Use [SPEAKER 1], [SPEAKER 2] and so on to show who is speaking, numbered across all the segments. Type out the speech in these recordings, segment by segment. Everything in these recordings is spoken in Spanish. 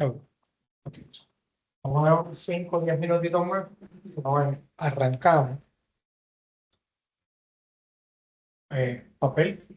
[SPEAKER 1] Seguro. Vamos a ver 5 o 10 minutitos más. Arrancamos. Papel.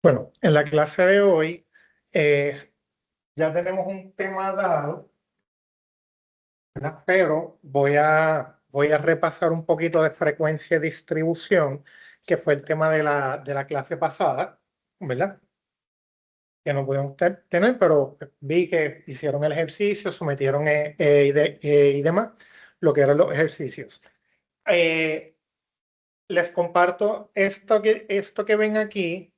[SPEAKER 1] Bueno, en la clase de hoy ya tenemos un tema dado, ¿verdad? Pero voy a repasar un poquito de frecuencia y distribución, que fue el tema de la clase pasada, ¿verdad? Que no pudimos tener, pero vi que hicieron el ejercicio, sometieron y demás, lo que eran los ejercicios. Eh, Les comparto esto que ven aquí,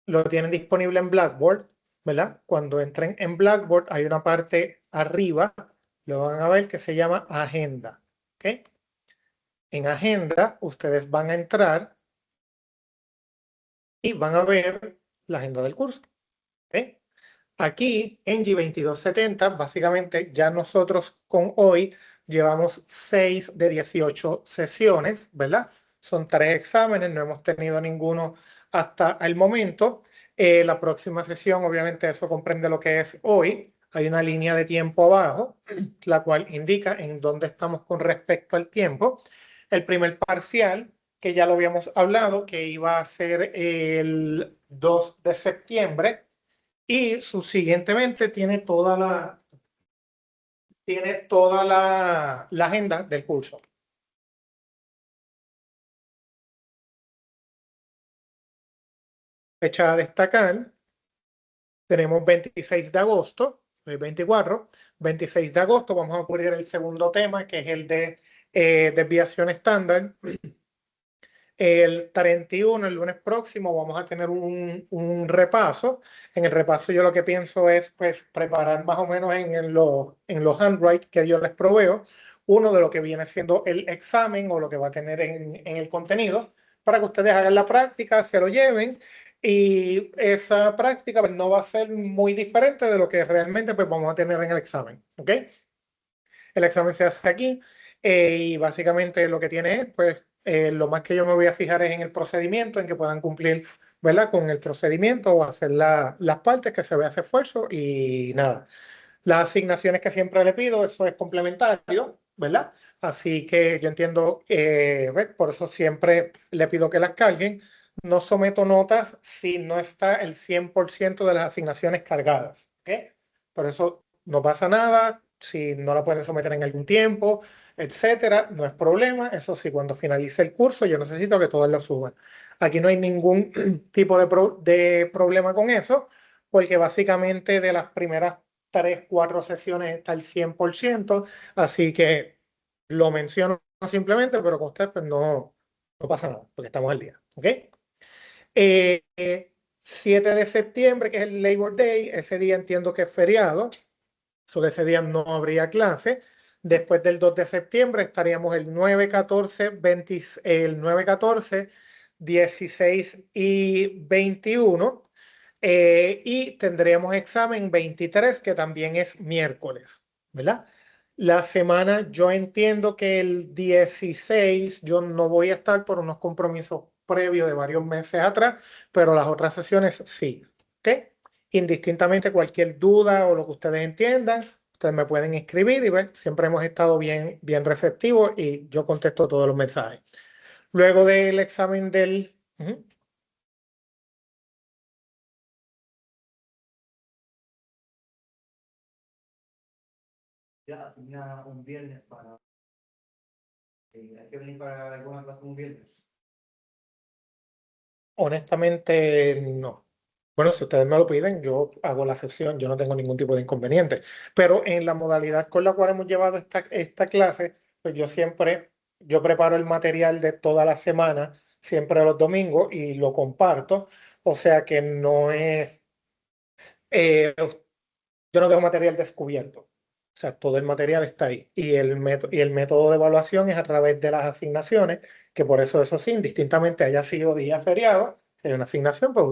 [SPEAKER 1] lo tienen disponible en Blackboard, ¿verdad? Cuando entren en Blackboard hay una parte arriba, lo van a ver, que se llama Agenda, ¿ok? En Agenda ustedes van a entrar y van a ver la agenda del curso, ¿ok? Aquí en G2270, básicamente ya nosotros con hoy llevamos 6 de 18 sesiones, ¿verdad? Son 3 exámenes, no hemos tenido ninguno hasta el momento. La próxima sesión, obviamente, eso comprende lo que es hoy. Hay una línea de tiempo abajo, la cual indica en dónde estamos con respecto al tiempo. El primer parcial, que ya lo habíamos hablado, que iba a ser el 2 de septiembre, y subsiguientemente tiene toda la agenda del curso. Fecha a destacar, Tenemos 26 de agosto, 24, 26 de agosto vamos a cubrir el segundo tema, que es el de desviación estándar. El 31, el lunes próximo, vamos a tener un repaso. En el repaso yo lo que pienso es pues, preparar más o menos en los handwrites que yo les proveo, uno de lo que viene siendo el examen o lo que va a tener en el contenido, para que ustedes hagan la práctica, se lo lleven y esa práctica pues, no va a ser muy diferente de lo que realmente pues, vamos a tener en el examen. ¿Ok? El examen se hace aquí y básicamente lo que tiene es, pues, lo más que yo me voy a fijar es en el procedimiento, en que puedan cumplir, ¿verdad? Con el procedimiento o hacer las partes, que se vea ese esfuerzo y nada. Las asignaciones que siempre le pido, eso es complementario, ¿verdad? Así que yo entiendo, ¿ves? Por eso siempre le pido que las carguen. No someto notas si no está el 100% de las asignaciones cargadas, ¿ok? Por eso no pasa nada, si no la pueden someter en algún tiempo, etcétera, no es problema. Eso sí, cuando finalice el curso, yo necesito que todos lo suban. Aquí no hay ningún tipo de problema con eso, porque básicamente de las primeras 3, 4 sesiones está el 100%, así que lo menciono simplemente, pero con usted pues no pasa nada, porque estamos al día, ¿ok? Eh, eh, 7 de septiembre, que es el Labor Day, ese día entiendo que es feriado, sobre ese día no habría clase. Después del 2 de septiembre estaríamos el 9, 14, 20, el 9, 14, 16 y 21. Y tendríamos examen 23, que también es miércoles, ¿verdad? La semana, yo entiendo que el 16 yo no voy a estar por unos compromisos previos de varios meses atrás, pero las otras sesiones sí, ¿ok? Indistintamente cualquier duda o lo que ustedes entiendan, ustedes me pueden escribir y ver, siempre hemos estado bien receptivos y yo contesto todos los mensajes. Luego del examen del...
[SPEAKER 2] Ya asigna un viernes para. Hay que venir para alguna clase un viernes.
[SPEAKER 1] Honestamente, no. Bueno, si ustedes me lo piden, yo hago la sesión, yo no tengo ningún tipo de inconveniente. Pero en la modalidad con la cual hemos llevado esta clase, pues yo preparo el material de toda la semana, siempre los domingos, y lo comparto. O sea que no es, eh, yo no tengo material descubierto. O sea, todo el material está ahí. Y el método de evaluación es a través de las asignaciones, que por eso sí, indistintamente haya sido día feriado, si hay una asignación, pues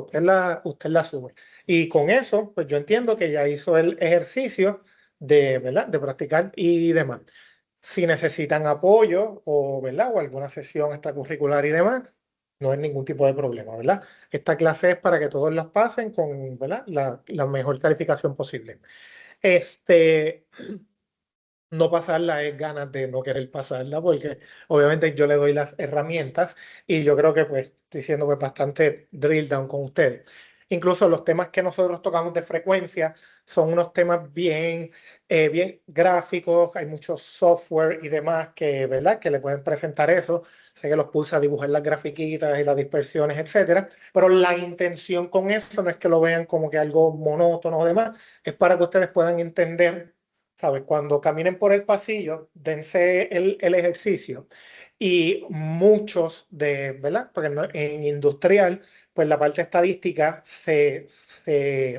[SPEAKER 1] usted la sube. Y con eso, pues yo entiendo que ya hizo el ejercicio de, ¿verdad? De practicar y demás. Si necesitan apoyo o, ¿verdad? O alguna sesión extracurricular y demás, no hay ningún tipo de problema, ¿verdad? Esta clase es para que todos las pasen con, ¿verdad? La mejor calificación posible. Este, no pasarla es ganas de no querer pasarla, porque obviamente yo le doy las herramientas y yo creo que pues estoy siendo pues, bastante drill down con ustedes. Incluso los temas que nosotros tocamos de frecuencia son unos temas bien gráficos, hay mucho software y demás que, ¿verdad? Que le pueden presentar eso. Sé que los puse a dibujar las grafiquitas y las dispersiones, etcétera, pero la intención con eso no es que lo vean como que algo monótono o demás, es para que ustedes puedan entender. ¿Sabes? Cuando caminen por el pasillo, dense el ejercicio y muchos ¿verdad? Porque en industrial, pues la parte estadística se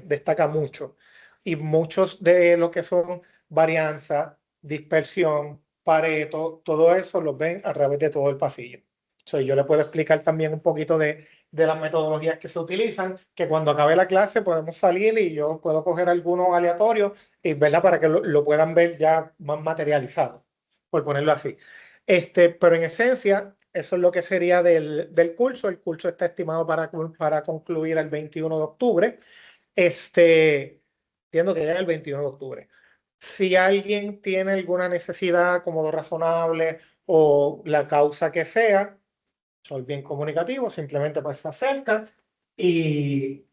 [SPEAKER 1] destaca mucho y muchos de lo que son varianza, dispersión, Pareto, todo eso los ven a través de todo el pasillo. Yo le puedo explicar también un poquito de las metodologías que se utilizan, que cuando acabe la clase podemos salir y yo puedo coger algunos aleatorios y ¿verdad? Para que lo puedan ver ya más materializado, por ponerlo así. Pero en esencia, eso es lo que sería del curso. El curso está estimado para concluir el 21 de octubre. Entiendo que ya es el 21 de octubre. Si alguien tiene alguna necesidad como lo razonable o la causa que sea, soy bien comunicativo, simplemente pues se acercan y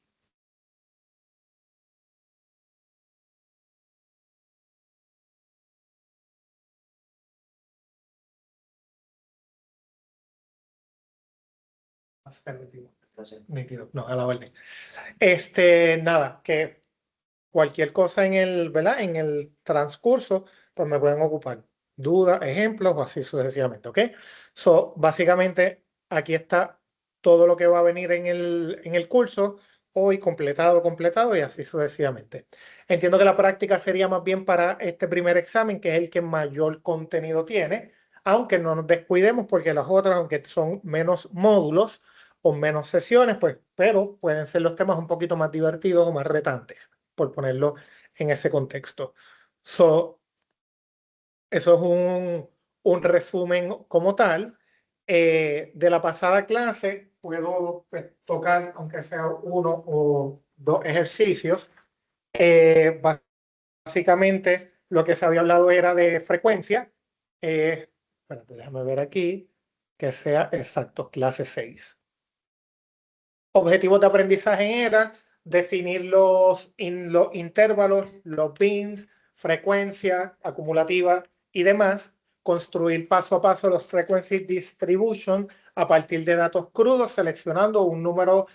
[SPEAKER 1] nítido. No, a la orden. Nada, que cualquier cosa en el, ¿verdad? En el transcurso, pues me pueden ocupar dudas, ejemplos o así sucesivamente, ¿ok? So, básicamente, aquí está todo lo que va a venir en el curso, hoy completado y así sucesivamente. Entiendo que la práctica sería más bien para este primer examen, que es el que mayor contenido tiene, aunque no nos descuidemos porque las otras, aunque son menos módulos o menos sesiones, pues, pero pueden ser los temas un poquito más divertidos o más retantes, por ponerlo en ese contexto. So, eso es un resumen como tal. De la pasada clase puedo pues, tocar, aunque sea uno o dos ejercicios. Básicamente, lo que se había hablado era de frecuencia. Espérate, déjame ver aquí, que sea exacto, clase 6. Objetivos de aprendizaje era definir los intervalos, los bins, frecuencia acumulativa y demás, construir paso a paso los frequency distribution a partir de datos crudos, seleccionando un número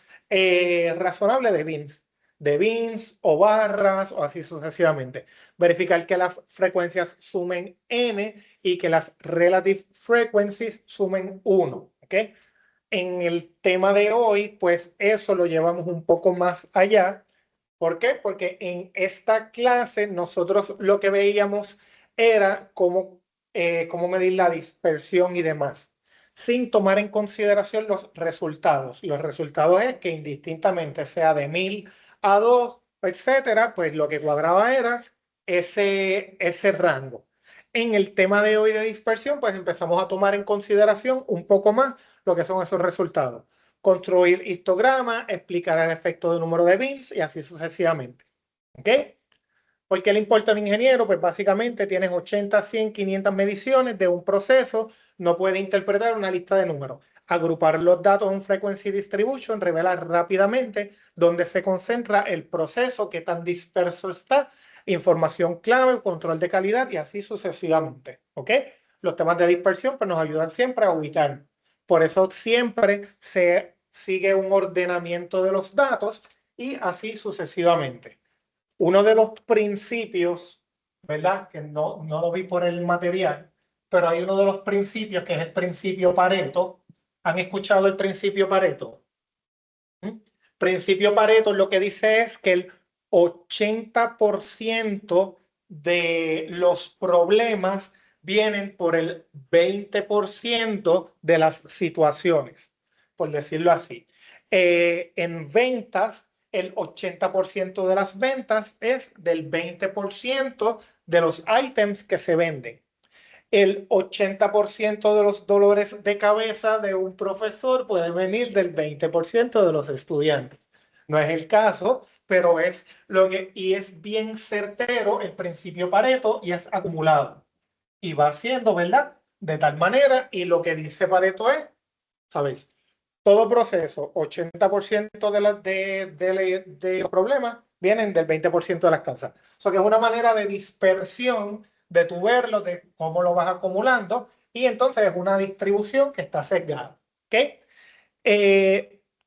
[SPEAKER 1] razonable de bins o barras o así sucesivamente. Verificar que las frecuencias sumen n y que las relative frequencies sumen 1. ¿Ok? En el tema de hoy, pues eso lo llevamos un poco más allá. ¿Por qué? Porque en esta clase nosotros lo que veíamos era cómo medir la dispersión y demás, sin tomar en consideración los resultados. Los resultados es que indistintamente sea de 1000 a 2, etcétera, pues lo que cuadraba era ese rango. En el tema de hoy de dispersión, pues empezamos a tomar en consideración un poco más lo que son esos resultados. Construir histogramas, explicar el efecto de número de bits y así sucesivamente. ¿Ok? ¿Por qué le importa al ingeniero? Pues básicamente tienes 80, 100, 500 mediciones de un proceso, no puede interpretar una lista de números. Agrupar los datos en frequency distribution revela rápidamente dónde se concentra el proceso, qué tan disperso está, información clave, control de calidad y así sucesivamente. ¿Ok? Los temas de dispersión pues, nos ayudan siempre a ubicar. Por eso siempre se sigue un ordenamiento de los datos y así sucesivamente. Uno de los principios, ¿verdad? Que no lo vi por el material, pero hay uno de los principios que es el principio Pareto. ¿Han escuchado el principio Pareto? ¿Mm? Principio Pareto lo que dice es que el 80% de los problemas vienen por el 20% de las situaciones, por decirlo así. En ventas, el 80% de las ventas es del 20% de los ítems que se venden. El 80% de los dolores de cabeza de un profesor puede venir del 20% de los estudiantes. No es el caso, pero es lo que, y es bien certero el principio Pareto y es acumulado. Y va haciendo, ¿verdad? De tal manera, y lo que dice Pareto es, ¿sabes? Todo proceso, 80% de los problemas vienen del 20% de las causas. O sea que es una manera de dispersión de tu verlo, de cómo lo vas acumulando, y entonces es una distribución que está sesgada. ¿Okay?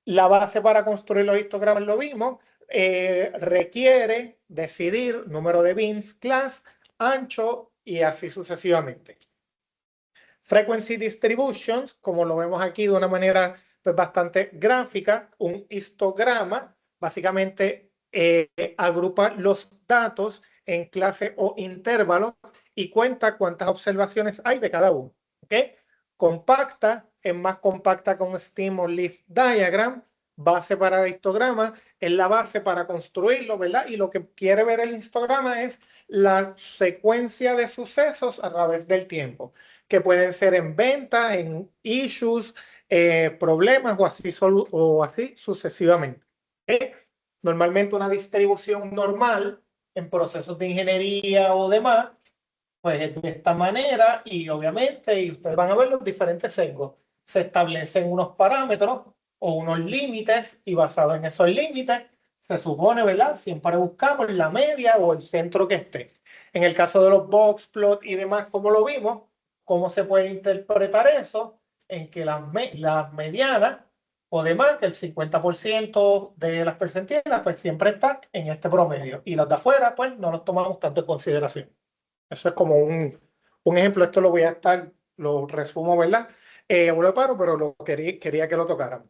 [SPEAKER 1] La base para construir los histogramas lo vimos, requiere decidir número de bins, class, ancho y así sucesivamente. Frequency distributions, como lo vemos aquí de una manera pues, bastante gráfica, un histograma básicamente agrupa los datos en clase o intervalos y cuenta cuántas observaciones hay de cada uno. ¿Okay? Compacta, es más compacta con STEAM o Leaf Diagram, base para el histograma, es la base para construirlo, ¿verdad? Y lo que quiere ver el histograma es la secuencia de sucesos a través del tiempo, que pueden ser en ventas, en issues, problemas o así sucesivamente. ¿Okay? Normalmente una distribución normal en procesos de ingeniería o demás, pues es de esta manera y obviamente, y ustedes van a ver los diferentes sesgos, se establecen unos parámetros o unos límites y basado en esos límites se supone, ¿verdad? Siempre buscamos la media o el centro que esté. En el caso de los box plot y demás, como lo vimos, ¿cómo se puede interpretar eso? En que las medianas o de más, que el 50% de las percentilas pues siempre está en este promedio y los de afuera pues no los tomamos tanto en consideración. Eso es como un ejemplo. Esto lo voy a estar, lo resumo, ¿verdad? Lo paro, pero quería que lo tocáramos.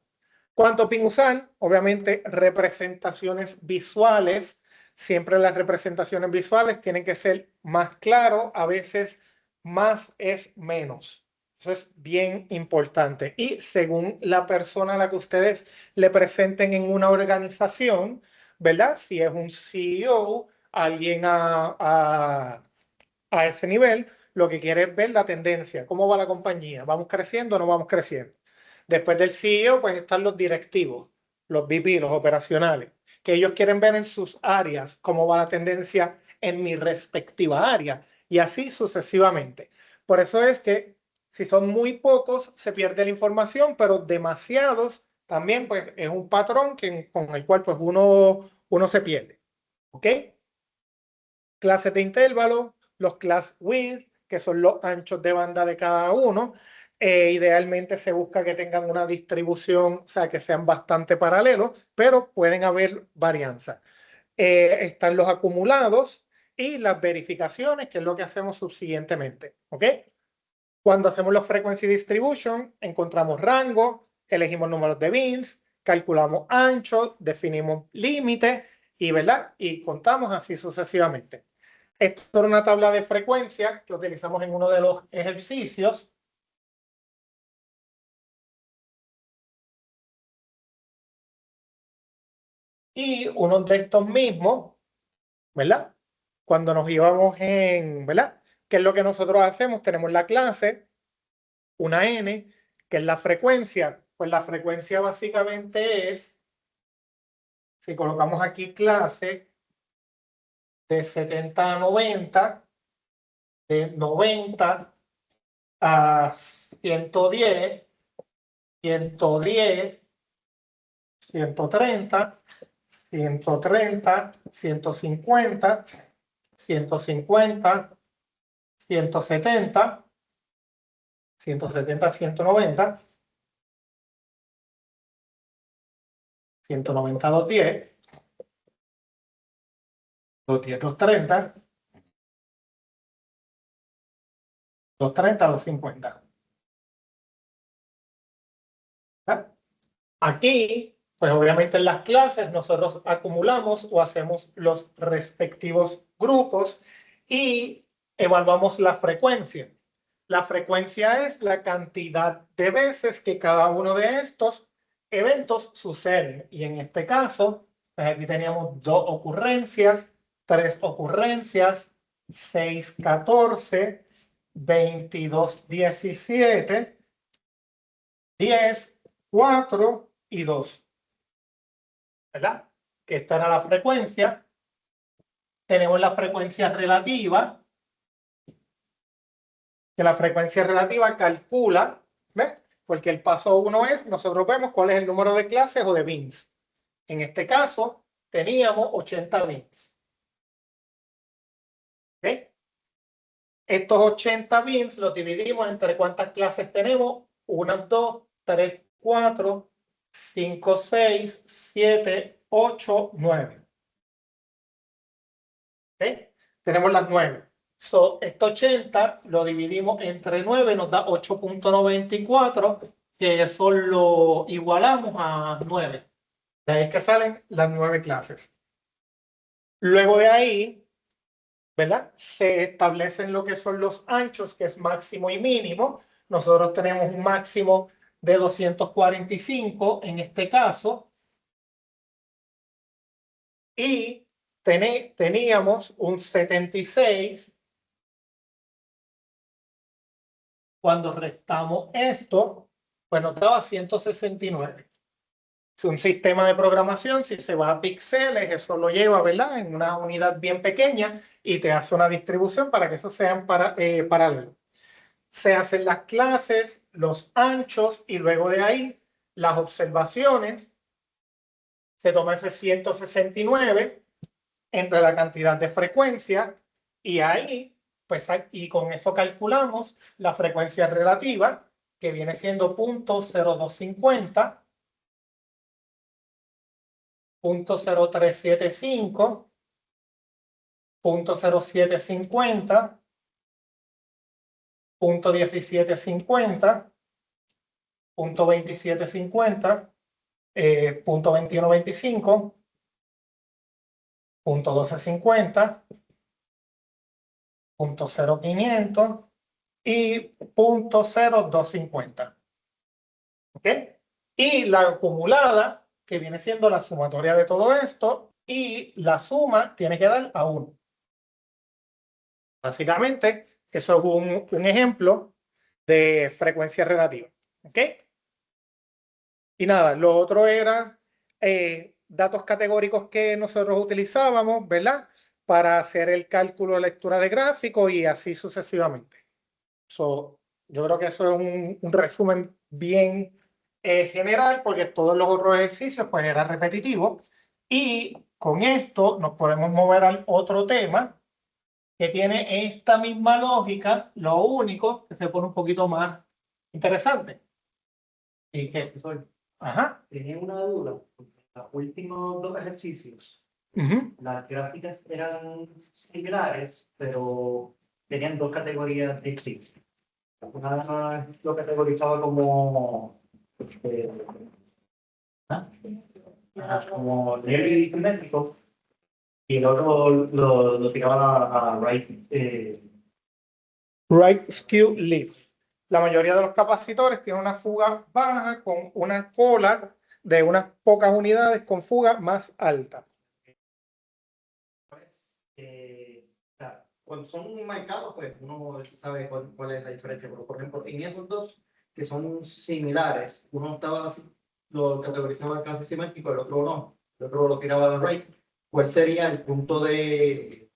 [SPEAKER 1] ¿Cuánto PIN usar? Obviamente representaciones visuales. Siempre las representaciones visuales tienen que ser más claro. A veces más es menos. Eso es bien importante. Y según la persona a la que ustedes le presenten en una organización, ¿verdad? Si es un CEO, alguien a ese nivel, lo que quiere es ver la tendencia, cómo va la compañía, vamos creciendo o no vamos creciendo. Después del CEO, pues están los directivos, los VP, los operacionales, que ellos quieren ver en sus áreas cómo va la tendencia en mi respectiva área y así sucesivamente. Por eso es que si son muy pocos, se pierde la información, pero demasiados también pues, es un patrón con el cual pues, uno se pierde. ¿Ok? Clases de intervalo, los class width, que son los anchos de banda de cada uno. Idealmente se busca que tengan una distribución, o sea, que sean bastante paralelos, pero pueden haber varianzas. Están los acumulados y las verificaciones, que es lo que hacemos subsiguientemente. ¿Ok? Cuando hacemos los frequency distribution, encontramos rango, elegimos números de bins, calculamos ancho, definimos límites y, ¿verdad? Y contamos así sucesivamente. Esto es una tabla de frecuencia que utilizamos en uno de los ejercicios. Y uno de estos mismos, ¿verdad? Cuando nos íbamos ¿verdad? ¿Qué es lo que nosotros hacemos? Tenemos la clase, una N, que es la frecuencia. Pues la frecuencia básicamente es, si colocamos aquí clase, de 70 a 90, de 90 a 110, 110, 130, 130, 150, 150, 170, 170, 190, 190, 210, 210, 230, 230, 250. Aquí, pues obviamente en las clases nosotros acumulamos o hacemos los respectivos grupos y evaluamos la frecuencia. La frecuencia es la cantidad de veces que cada uno de estos eventos suceden. Y en este caso, pues aquí teníamos 2 ocurrencias, 3 ocurrencias, 6, 14, 22, 17, 10, 4 y 2. ¿Verdad? Que esta era la frecuencia. Tenemos la frecuencia relativa, que la frecuencia relativa calcula, ¿ves? Porque el paso 1 es, nosotros vemos cuál es el número de clases o de bins. En este caso, teníamos 80 bins. ¿Ok? Estos 80 bins los dividimos entre cuántas clases tenemos. 1, 2, 3, 4, 5, 6, 7, 8, 9. ¿Ok? Tenemos las 9. Este 80 lo dividimos entre 9, nos da 8.94, que eso lo igualamos a 9. De ahí que salen las 9 clases. Luego de ahí, ¿verdad? Se establecen lo que son los anchos, que es máximo y mínimo. Nosotros tenemos un máximo de 245 en este caso. Y teníamos un 76. Cuando restamos esto, pues nos daba 169. Es un sistema de programación, si se va a píxeles, eso lo lleva, ¿verdad? En una unidad bien pequeña y te hace una distribución para que eso sean paralelos. Se hacen las clases, los anchos y luego de ahí las observaciones. Se toma ese 169 entre la cantidad de frecuencia y ahí, pues, y con eso calculamos la frecuencia relativa, que viene siendo 0.0250, .0375, .0750, .1750, .2750, .2125, .1250, .0500 y .0250. ¿Ok? Y la acumulada, que viene siendo la sumatoria de todo esto, y la suma tiene que dar a 1. Básicamente, eso es un ejemplo de frecuencia relativa. ¿Ok? Y nada, lo otro era datos categóricos que nosotros utilizábamos, ¿verdad? Para hacer el cálculo de lectura de gráficos y así sucesivamente. Yo creo que eso es un resumen bien general, porque todos los otros ejercicios pues eran repetitivos. Y con esto nos podemos mover al otro tema que tiene esta misma lógica, lo único que se pone un poquito más interesante. Y que,
[SPEAKER 2] Profesor,
[SPEAKER 1] ajá.
[SPEAKER 2] tenía una duda. Los últimos dos ejercicios, las gráficas eran similares, pero tenían dos categorías distintas. Una lo categorizaba como, como lineal y simétrico, y el otro lo tiraba a right.
[SPEAKER 1] Right skew leaf. La mayoría de los capacitores tienen una fuga baja con una cola de unas pocas unidades con fuga más alta.
[SPEAKER 2] O sea, cuando son marcados, pues uno sabe cuál es la diferencia. Pero, por ejemplo, en esos dos que son similares, uno lo categorizaba casi simétrico, el otro no. El otro lo tiraba al right. ¿Cuál sería el punto de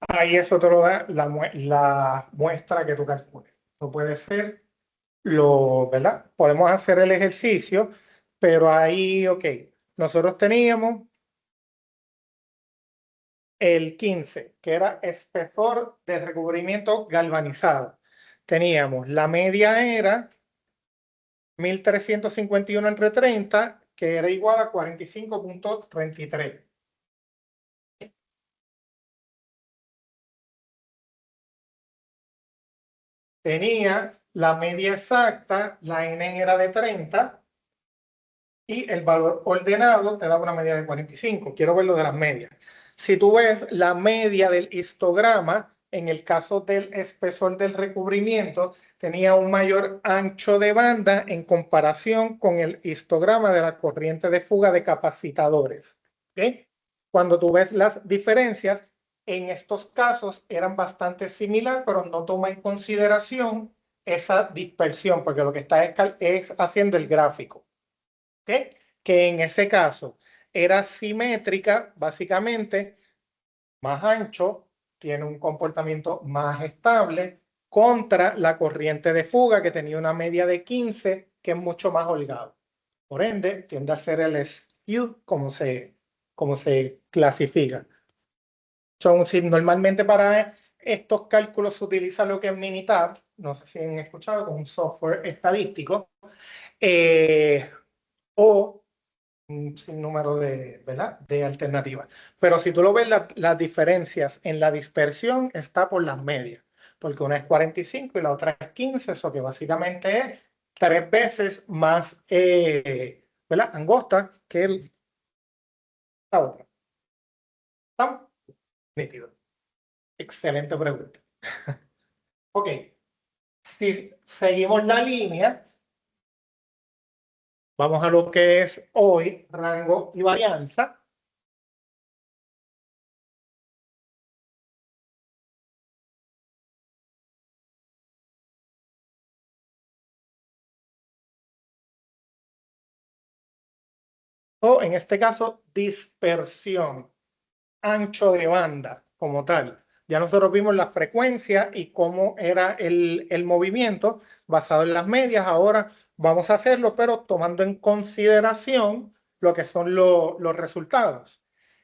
[SPEAKER 1] Ahí eso te lo da la muestra que tú calcules. No puede ser ¿verdad? Podemos hacer el ejercicio, pero ahí, ok, nosotros teníamos el 15, que era espesor de recubrimiento galvanizado. Teníamos, la media era 1351 entre 30, que era igual a 45.33. Tenía la media exacta, la N era de 30, y el valor ordenado te da una media de 45. Quiero ver lo de las medias. Si tú ves la media del histograma, en el caso del espesor del recubrimiento, tenía un mayor ancho de banda en comparación con el histograma de la corriente de fuga de capacitadores. ¿Okay? Cuando tú ves las diferencias, en estos casos eran bastante similares, pero no toma en consideración esa dispersión, porque lo que está es haciendo el gráfico. ¿Okay? Que en ese caso era simétrica, básicamente, más ancho, tiene un comportamiento más estable contra la corriente de fuga que tenía una media de 15, que es mucho más holgado. Por ende, tiende a ser el skew como se clasifica. Si normalmente para estos cálculos se utiliza lo que es Minitab, no sé si han escuchado, con un software estadístico, o un sinnúmero ¿verdad? De alternativas. Pero si tú lo ves, las diferencias en la dispersión está por las medias, porque una es 45 y la otra es 15, eso que básicamente es 3 veces más ¿verdad? Angosta que la otra. ¿Estamos? Nítido. Excelente pregunta. Ok, si seguimos la línea, vamos a lo que es hoy rango y varianza. O en este caso, dispersión, ancho de banda como tal. Ya nosotros vimos la frecuencia y cómo era el movimiento basado en las medias. Ahora vamos a hacerlo, pero tomando en consideración lo que son los resultados.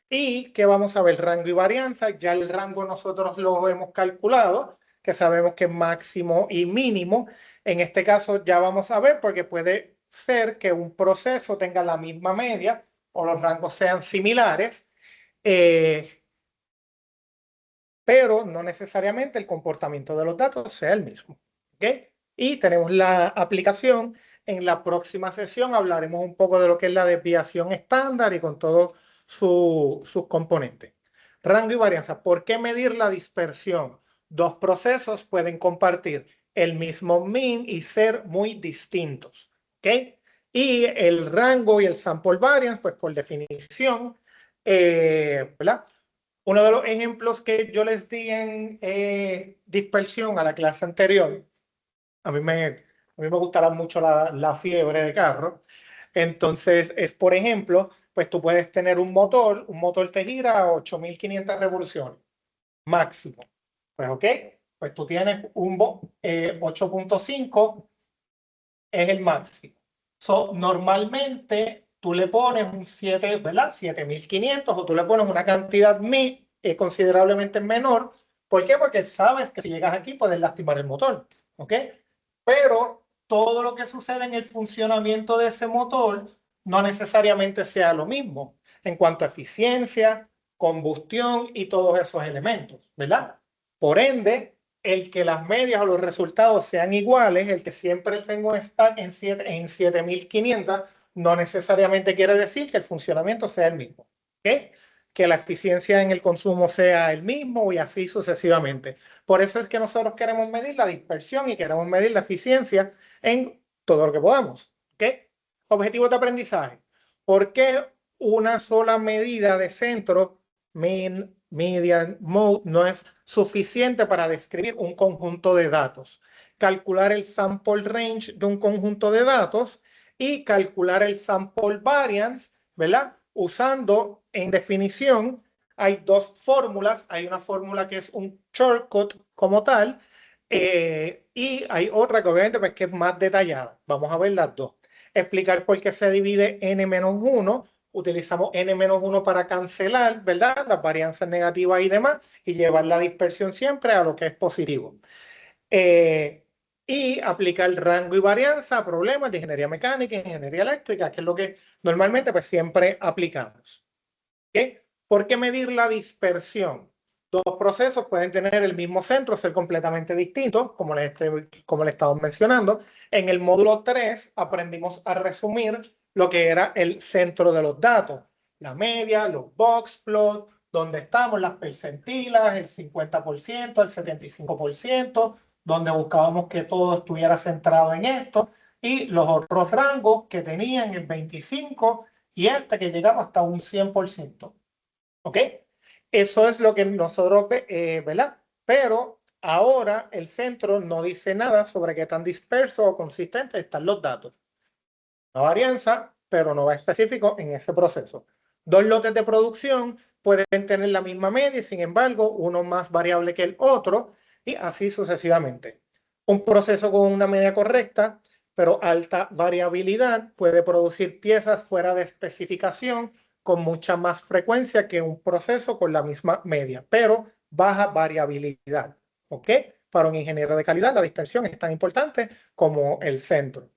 [SPEAKER 1] Y que vamos a ver rango y varianza. Ya el rango nosotros lo hemos calculado, que sabemos que es máximo y mínimo. En este caso ya vamos a ver, porque puede ser que un proceso tenga la misma media, o los rangos sean similares, pero no necesariamente el comportamiento de los datos sea el mismo. ¿Okay? Y tenemos la aplicación. En la próxima sesión hablaremos un poco de lo que es la desviación estándar y con todos sus componentes. Rango y varianza. ¿Por qué medir la dispersión? Dos procesos pueden compartir el mismo mean y ser muy distintos. ¿Okay? Y el rango y el sample variance, pues por definición, ¿verdad? Uno de los ejemplos que yo les di en dispersión a la clase anterior, a mí me gustará mucho la fiebre de carro. Entonces, es por ejemplo, pues tú puedes tener un motor te gira a 8.500 revoluciones máximo. Pues, ok, pues tú tienes un 8.5 es el máximo. So, normalmente tú le pones un 7, ¿verdad? 7.500 o tú le pones una cantidad considerablemente menor. ¿Por qué? Porque sabes que si llegas aquí puedes lastimar el motor. ¿Ok? Pero todo lo que sucede en el funcionamiento de ese motor no necesariamente sea lo mismo en cuanto a eficiencia, combustión y todos esos elementos, ¿verdad? Por ende, el que las medias o los resultados sean iguales, el que siempre tengo un stack en 7.500, no necesariamente quiere decir que el funcionamiento sea el mismo. ¿Okay? Que la eficiencia en el consumo sea el mismo y así sucesivamente. Por eso es que nosotros queremos medir la dispersión y queremos medir la eficiencia en todo lo que podamos. ¿Okay? Objetivos de aprendizaje. ¿Por qué una sola medida de centro, mean, median, mode, no es suficiente para describir un conjunto de datos? Calcular el sample range de un conjunto de datos y calcular el sample variance, ¿verdad? Usando, en definición, hay dos fórmulas. Hay una fórmula que es un shortcut como tal, y hay otra que obviamente pues, que es más detallada. Vamos a ver las dos. Explicar por qué se divide n-1. Utilizamos n-1 para cancelar, ¿verdad? Las varianzas negativas y demás, y llevar la dispersión siempre a lo que es positivo. Y aplicar rango y varianza a problemas de ingeniería mecánica, ingeniería eléctrica, que es lo que normalmente pues siempre aplicamos. ¿Okay? ¿Por qué medir la dispersión? Dos procesos pueden tener el mismo centro, ser completamente distintos, como les estamos mencionando. En el módulo 3 aprendimos a resumir lo que era el centro de los datos. La media, los box plots, donde estamos, las percentilas, el 50%, el 75%, donde buscábamos que todo estuviera centrado en esto, y los otros rangos que tenían el 25% y que llegamos hasta un 100%. ¿Ok? Eso es lo que nosotros, ¿verdad? Pero ahora el centro no dice nada sobre qué tan disperso o consistente están los datos. Una varianza, pero no va específico en ese proceso. Dos lotes de producción pueden tener la misma media y, sin embargo, uno más variable que el otro, y así sucesivamente. Un proceso con una media correcta, pero alta variabilidad, puede producir piezas fuera de especificación con mucha más frecuencia que un proceso con la misma media, pero baja variabilidad. ¿Ok? Para un ingeniero de calidad, la dispersión es tan importante como el centro.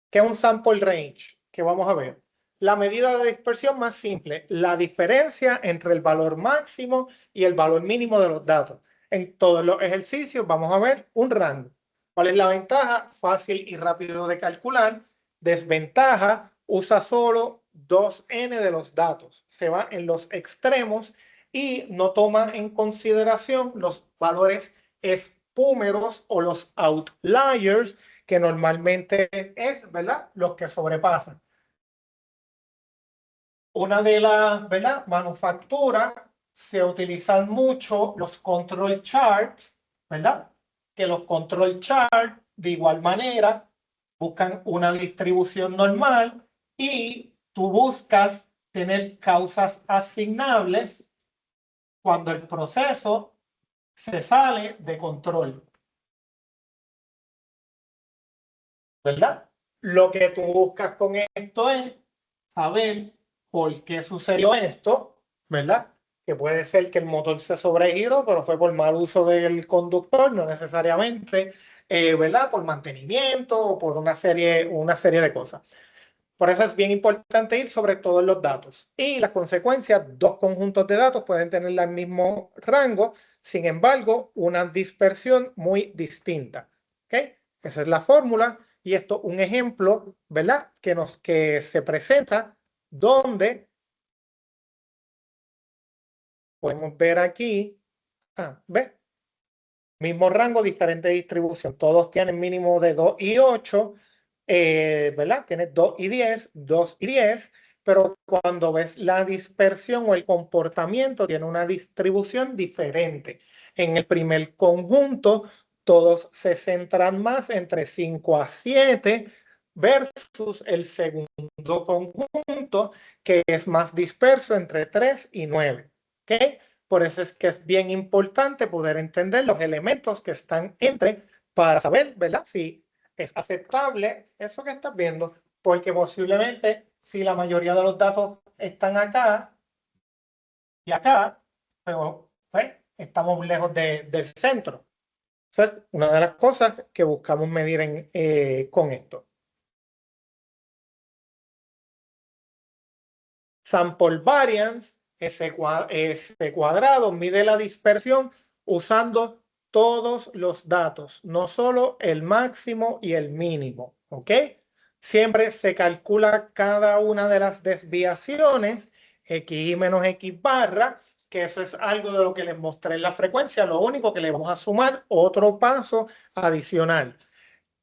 [SPEAKER 1] ¿Qué es un sample range? Que vamos a ver. La medida de dispersión más simple, la diferencia entre el valor máximo y el valor mínimo de los datos. En todos los ejercicios vamos a ver un rango. ¿Cuál es la ventaja? Fácil y rápido de calcular. Desventaja, usa solo 2n de los datos. Se va en los extremos y no toma en consideración los valores espúmeros o los outliers, que normalmente es, ¿verdad?, los que sobrepasan. Una de las, ¿verdad?, manufacturas se utilizan mucho los control charts, ¿verdad? Que los control charts, de igual manera, buscan una distribución normal y tú buscas tener causas asignables cuando el proceso se sale de control, ¿verdad? Lo que tú buscas con esto es saber por qué sucedió esto, ¿verdad? Que puede ser que el motor se sobregiró, pero fue por mal uso del conductor, no necesariamente, ¿verdad? Por mantenimiento o por una serie de cosas. Por eso es bien importante ir sobre todos los datos. Y las consecuencias, dos conjuntos de datos pueden tener el mismo rango, sin embargo, una dispersión muy distinta. ¿Okay? Esa es la fórmula y esto un ejemplo, ¿verdad? Que se presenta donde podemos ver aquí, ¿ves? Mismo rango, diferente distribución. Todos tienen mínimo de 2 y 8, ¿verdad? Tienes 2 y 10, 2 y 10, pero cuando ves la dispersión o el comportamiento, tiene una distribución diferente. En el primer conjunto, todos se centran más entre 5 a 7 versus el segundo conjunto, que es más disperso entre 3 y 9. ¿Ok? Por eso es que es bien importante poder entender los elementos que están entre para saber, ¿verdad? Si es aceptable eso que estás viendo, porque posiblemente si la mayoría de los datos están acá y acá, pero pues, estamos lejos del centro. Esa es una de las cosas que buscamos medir con esto. Sample variance, ese cuadrado mide la dispersión usando todos los datos, no solo el máximo y el mínimo, ¿ok? Siempre se calcula cada una de las desviaciones, xi menos x barra, que eso es algo de lo que les mostré en la frecuencia, lo único que le vamos a sumar otro paso adicional.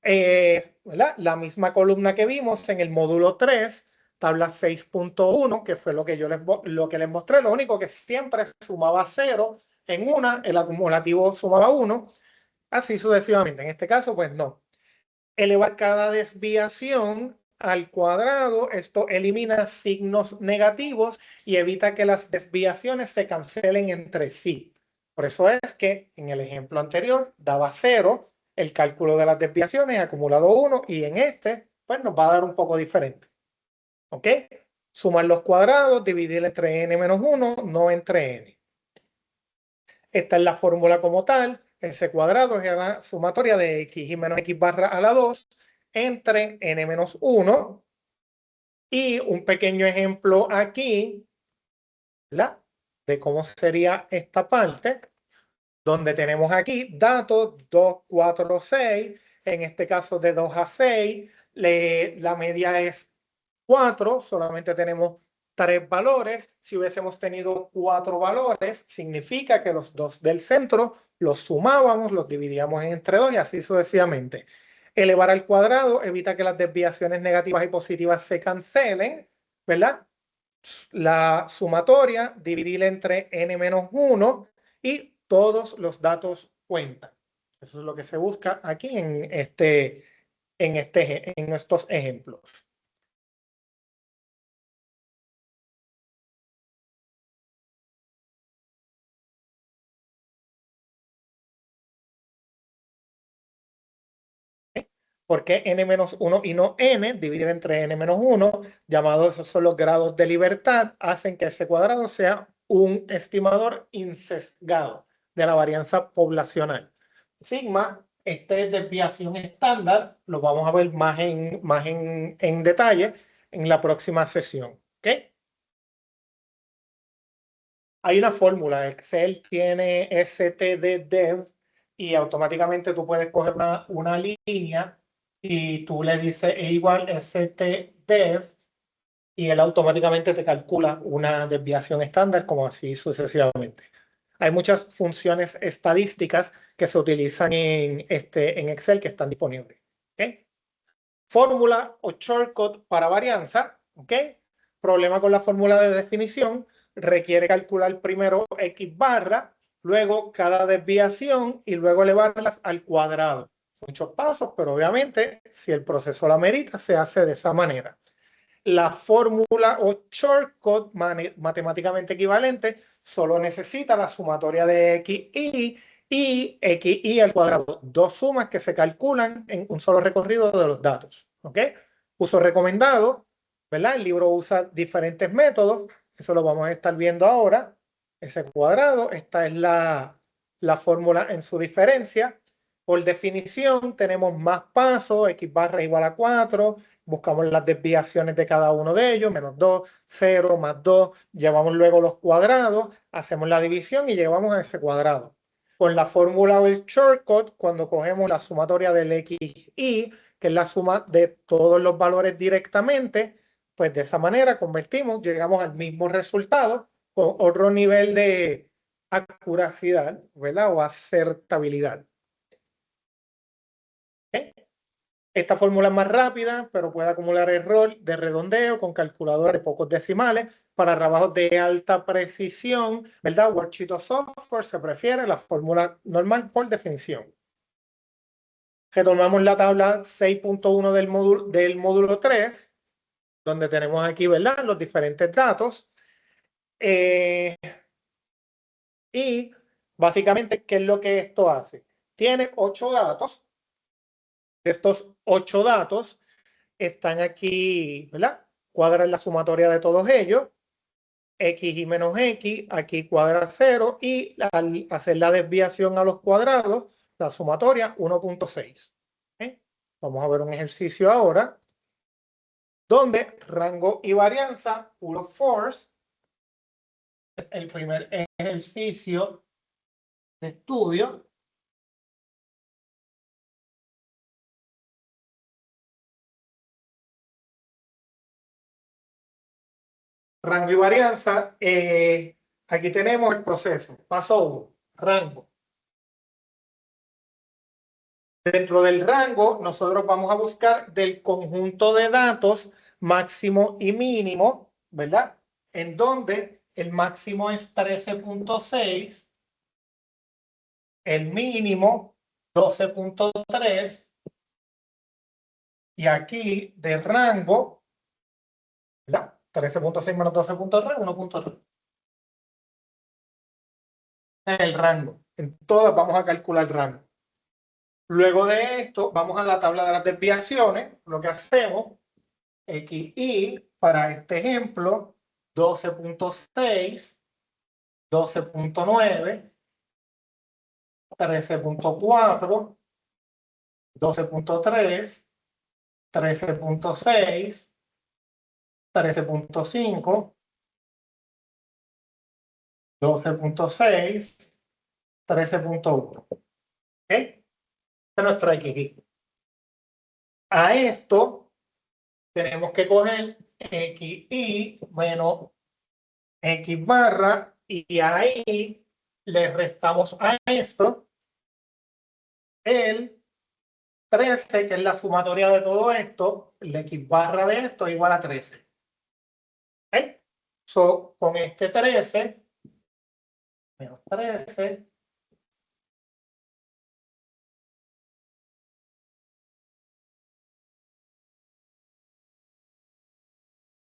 [SPEAKER 1] La misma columna que vimos en el módulo 3, tabla 6.1, que fue lo que les mostré, lo único que siempre sumaba 0 en una, el acumulativo sumaba 1, así sucesivamente. En este caso, pues no. Elevar cada desviación al cuadrado, esto elimina signos negativos y evita que las desviaciones se cancelen entre sí. Por eso es que en el ejemplo anterior daba 0, el cálculo de las desviaciones acumulado 1 y en este pues nos va a dar un poco diferente. ¿Ok? Sumar los cuadrados, dividir entre n menos 1, no entre n. Esta es la fórmula como tal. Ese cuadrado es la sumatoria de x menos x barra a la 2 entre n menos 1. Y un pequeño ejemplo aquí, ¿verdad? De cómo sería esta parte, donde tenemos aquí datos 2, 4, 6. En este caso de 2 a 6, la media es 4, solamente tenemos 3 valores. Si hubiésemos tenido 4 valores, significa que los dos del centro los sumábamos, los dividíamos entre 2 y así sucesivamente. Elevar al cuadrado evita que las desviaciones negativas y positivas se cancelen, ¿verdad? La sumatoria, dividir entre n menos 1 y todos los datos cuentan. Eso es lo que se busca aquí en estos ejemplos. ¿Por qué n menos 1 y no n? Dividir entre n menos 1, llamados esos son los grados de libertad, hacen que ese cuadrado sea un estimador insesgado de la varianza poblacional. Sigma, esta es desviación estándar, lo vamos a ver más en detalle en la próxima sesión. ¿Okay? Hay una fórmula, Excel tiene stddev y automáticamente tú puedes coger una línea y tú le dices E igual stdev y él automáticamente te calcula una desviación estándar, como así sucesivamente. Hay muchas funciones estadísticas que se utilizan en Excel que están disponibles. ¿Okay? Fórmula o shortcut para varianza. ¿Okay? Problema con la fórmula de definición. Requiere calcular primero X barra, luego cada desviación y luego elevarlas al cuadrado. Muchos pasos, pero obviamente si el proceso la amerita, se hace de esa manera. La fórmula o shortcut matemáticamente equivalente solo necesita la sumatoria de xi y xi al cuadrado. Dos sumas que se calculan en un solo recorrido de los datos. ¿Ok? Uso recomendado, ¿verdad? El libro usa diferentes métodos. Eso lo vamos a estar viendo ahora. Ese cuadrado, esta es la fórmula en su diferencia. Por definición, tenemos más pasos, x barra igual a 4, buscamos las desviaciones de cada uno de ellos, menos 2, 0, más 2, llevamos luego los cuadrados, hacemos la división y llegamos a ese cuadrado. Con la fórmula o el shortcut, cuando cogemos la sumatoria del XY, que es la suma de todos los valores directamente, pues de esa manera convertimos, llegamos al mismo resultado con otro nivel de accuracidad, ¿verdad? O acertabilidad. ¿Okay? Esta fórmula es más rápida, pero puede acumular error de redondeo con calculadora de pocos decimales. Para trabajos de alta precisión, ¿verdad? Worksheet o software se prefiere la fórmula normal por definición. Retomamos la tabla 6.1 del módulo 3, donde tenemos aquí, ¿verdad? Los diferentes datos. Y básicamente, ¿qué es lo que esto hace? Tiene 8 datos. Estos 8 datos están aquí, ¿verdad? Cuadran la sumatoria de todos ellos. X y menos X, aquí cuadra 0 y al hacer la desviación a los cuadrados, la sumatoria 1.6. Vamos a ver un ejercicio ahora donde rango y varianza, pool of force, es el primer ejercicio de estudio. Rango y varianza, aquí tenemos el proceso. Paso 1, rango. Dentro del rango, nosotros vamos a buscar del conjunto de datos máximo y mínimo, ¿verdad? En donde el máximo es 13.6, el mínimo 12.3, y aquí de rango, ¿verdad? 13.6 menos 12.3, 1.3. El rango. En todas vamos a calcular el rango. Luego de esto, vamos a la tabla de las desviaciones. Lo que hacemos, XY, para este ejemplo, 12.6, 12.9, 13.4, 12.3, 13.6, 13.5, 12.6, 13.1. ¿Ok? Este es nuestro XY. A esto tenemos que coger XY menos X barra y ahí le restamos a esto el 13, que es la sumatoria de todo esto, el X barra de esto es igual a 13. ¿Okay? So, con este 13 menos 13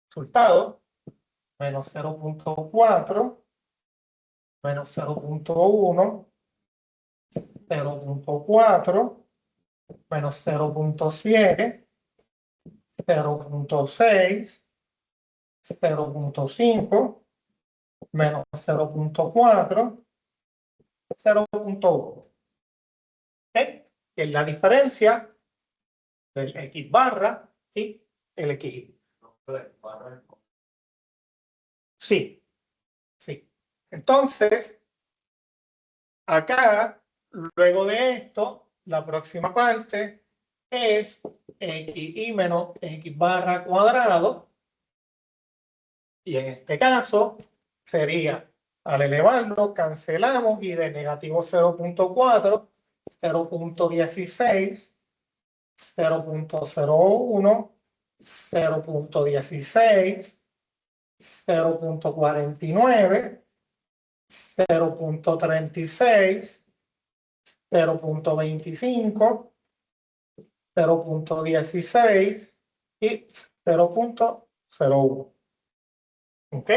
[SPEAKER 1] resultado menos 0.4 menos 0.1 0.4 menos 0.7 0.6 0.5 menos 0.4 0.1. ¿Okay? Que es la diferencia del X barra y el XY. Sí, sí. Entonces, acá, luego de esto, la próxima parte es XY menos X barra cuadrado. Y en este caso, sería, al elevarlo, cancelamos y de negativo 0.4, 0.16, 0.01, 0.16, 0.49, 0.36, 0.25, 0.16 y 0.01. ¿Ok?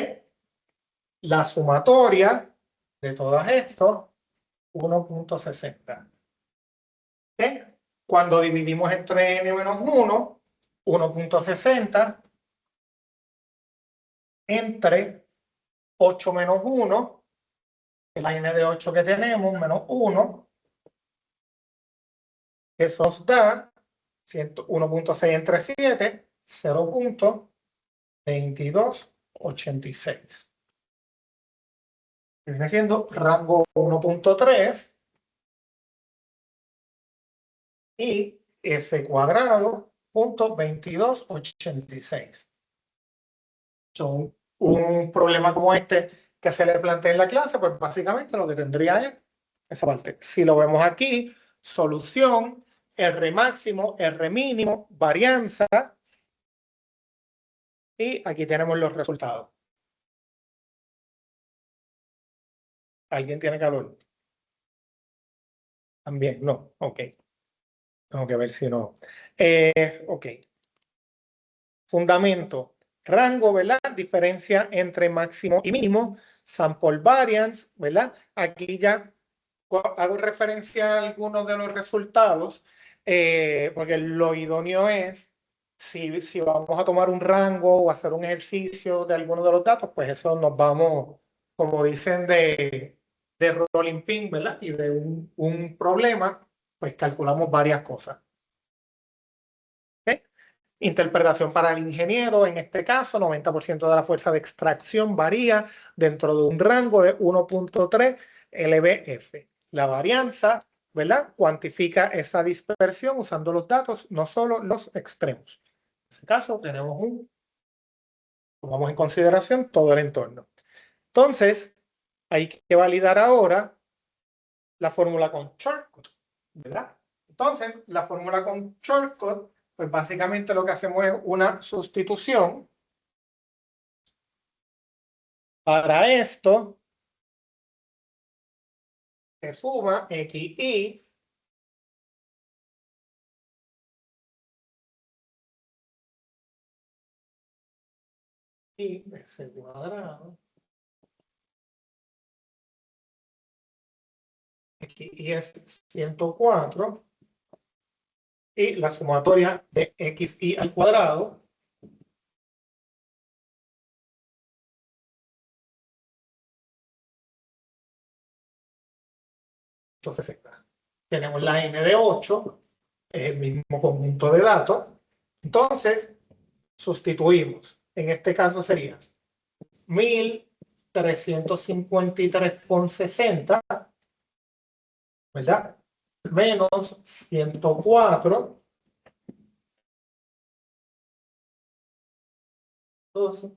[SPEAKER 1] La sumatoria de todas estos, 1.60. ¿Ok? Cuando dividimos entre n menos 1, 1.60 entre 8 menos 1, la n de 8 que tenemos, menos 1, eso nos da 1.6 entre 7, 0.2286. Viene siendo rango 1.3 y S cuadrado punto 2286. Son un problema como este que se le plantea en la clase, pues básicamente lo que tendría es esa parte. Si lo vemos aquí, solución, R máximo, R mínimo, varianza, y aquí tenemos los resultados. ¿Alguien tiene calor? También, no, ok. Tengo que ver si no. Ok. Fundamento. Rango, ¿verdad? Diferencia entre máximo y mínimo. Sample variance, ¿verdad? Aquí ya hago referencia a algunos de los resultados, porque lo idóneo es, si vamos a tomar un rango o hacer un ejercicio de alguno de los datos, pues eso nos vamos, como dicen, de rolling pin, ¿verdad? Y de un problema, pues calculamos varias cosas. ¿Okay? Interpretación para el ingeniero, en este caso, 90% de la fuerza de extracción varía dentro de un rango de 1.3 lbf. La varianza, ¿verdad? Cuantifica esa dispersión usando los datos, no solo los extremos. En este caso, tomamos en consideración todo el entorno. Entonces, hay que validar ahora la fórmula con shortcut, ¿verdad? Entonces, la fórmula con shortcut, pues básicamente lo que hacemos es una sustitución. Para esto, se suma xi y s cuadrado. Xi es 104 y la sumatoria de xi al cuadrado. Entonces, tenemos la n de 8, es el mismo conjunto de datos. Entonces, sustituimos. En este caso sería 1353,60, ¿verdad? Menos 104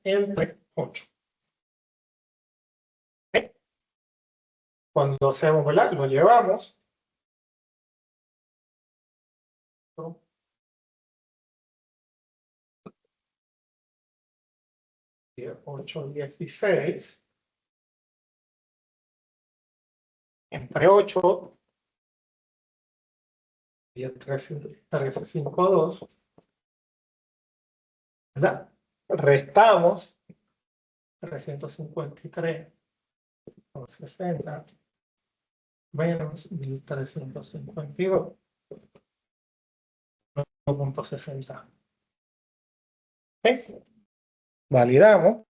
[SPEAKER 1] entre 8. ¿Okay? Cuando hacemos, ¿verdad? Lo llevamos. 8, 16. Entre 8 y el 13, 5, 2. ¿Verdad? Restamos 353,60 menos 1352. 1.60. ¿Okay? Validamos.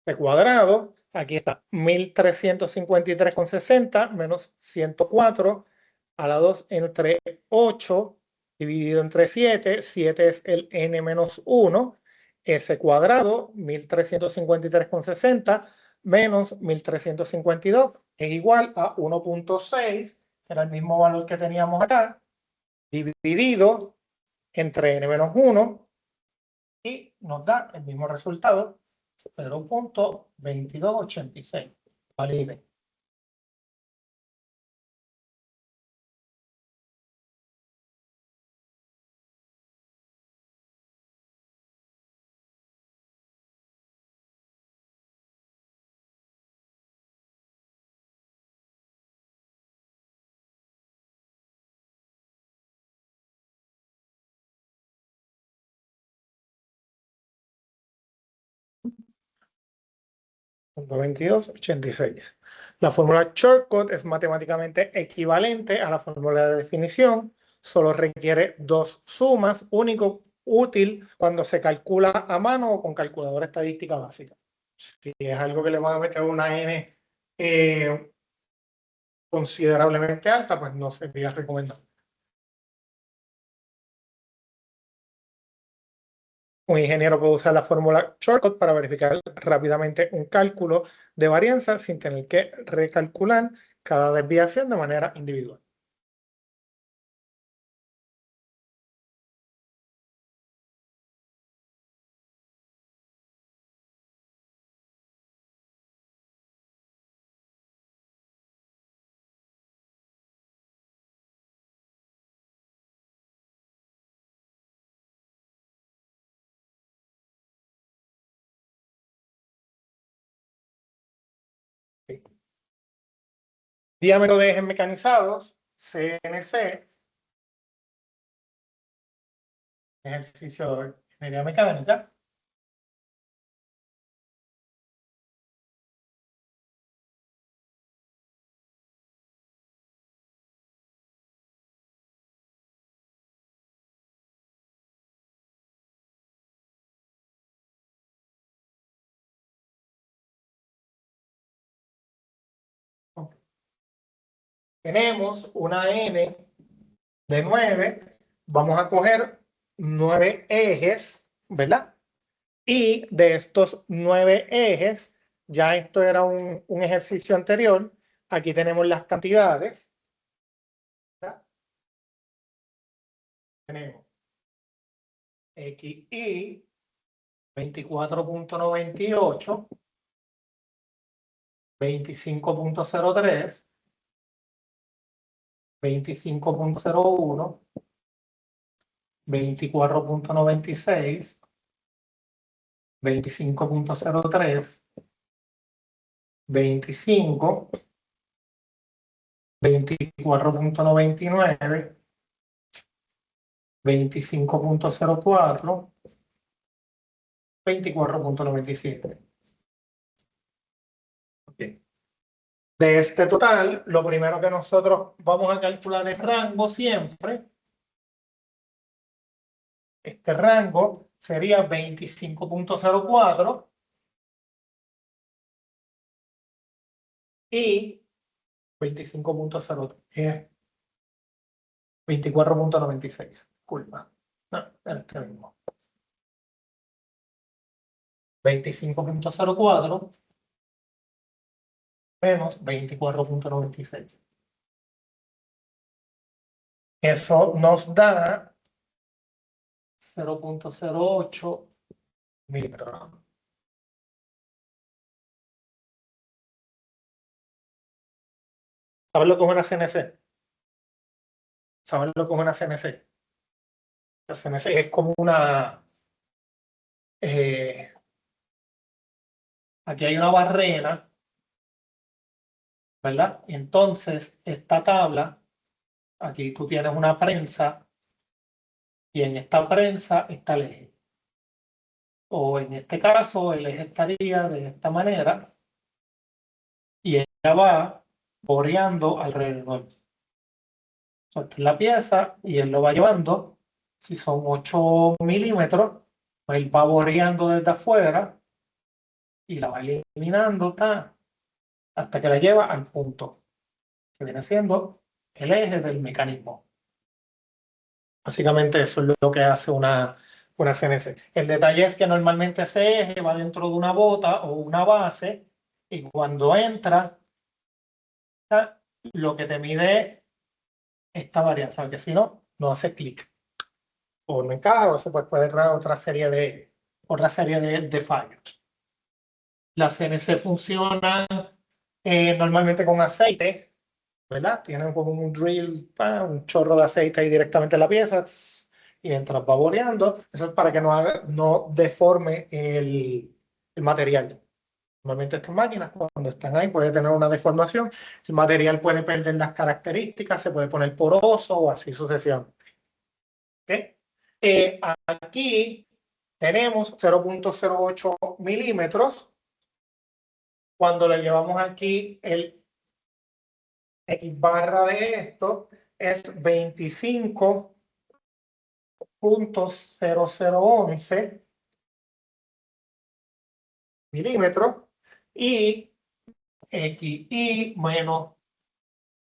[SPEAKER 1] De cuadrado, aquí está 1353,60 menos 104 a la 2 entre 8 dividido entre 7. 7 es el n menos 1. S cuadrado, 1353,60 menos 1352 es igual a 1.6, que era el mismo valor que teníamos acá, dividido entre n menos 1 y nos da el mismo resultado, 0.2286. Valide. Punto 2286. La fórmula shortcut es matemáticamente equivalente a la fórmula de definición, solo requiere dos sumas, único útil cuando se calcula a mano o con calculadora estadística básica. Si es algo que le van a meter una n considerablemente alta, pues no sería recomendable. Un ingeniero puede usar la fórmula shortcut para verificar rápidamente un cálculo de varianza sin tener que recalcular cada desviación de manera individual. Diámetro de ejes mecanizados, CNC, ejercicio de ingeniería mecánica. Tenemos una N de 9, vamos a coger 9 ejes, ¿verdad? Y de estos 9 ejes, ya esto era un ejercicio anterior, aquí tenemos las cantidades, ¿verdad? Tenemos XY 24.98, 25.03, 25.01, 24.96, 25.03, 25, 24.99, 25.04, 24.97. Okay. De este total, lo primero que nosotros vamos a calcular es rango siempre. Este rango sería 25.04 y 25.03. 24.96. Disculpa. No, era este mismo. 25.04 menos 24.96. Eso nos da 0.08 milímetros. ¿Sabes lo que es una CNC? ¿Sabes lo que es una CNC? La CNC es como una... aquí hay una barrera, ¿verdad? Entonces, esta tabla, aquí tú tienes una prensa y en esta prensa está el eje. O en este caso, el eje estaría de esta manera y ella va boreando alrededor. Esta es la pieza y él lo va llevando. Si son 8 milímetros, pues él va boreando desde afuera y la va eliminando hasta que la lleva al punto, que viene siendo el eje del mecanismo. Básicamente eso es lo que hace una CNC. El detalle es que normalmente ese eje va dentro de una bota o una base y cuando entra, lo que te mide es esta varianza, porque si no, no hace clic. O no encaja o se puede traer otra serie de fallos. Las CNC funcionan normalmente con aceite, ¿verdad? Tienen como un drill, un chorro de aceite ahí directamente en la pieza y mientras va boreando, eso es para que no deforme el material. Normalmente estas máquinas cuando están ahí puede tener una deformación, el material puede perder las características, se puede poner poroso o así sucesivamente. ¿Okay? Aquí tenemos 0.08 milímetros. Cuando le llevamos aquí el X barra de esto, es 25.0011 milímetros y XY menos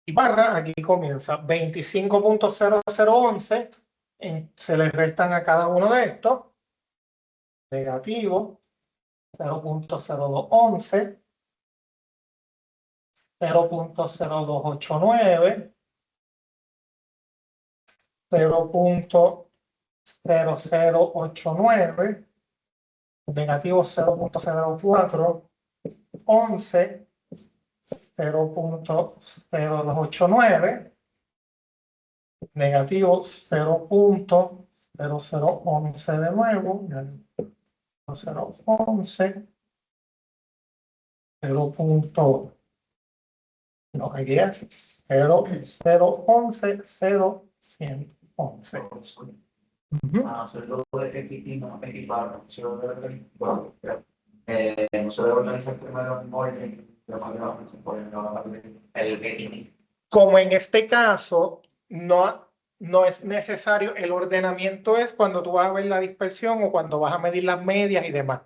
[SPEAKER 1] y barra, aquí comienza 25.0011, se les restan a cada uno de estos, negativo 0.0211, 0.0289, 0.0089, negativo 0.04, 11, 0.0289, negativo 0.0011 de nuevo, 0.11, 0. No, aquí es 0.011, 0.111.
[SPEAKER 3] Hacerlo de equipo, equipar, no se debe organizar primero en orden, el equipo.
[SPEAKER 1] Como en este caso, no es necesario, el ordenamiento es cuando tú vas a ver la dispersión o cuando vas a medir las medias y demás.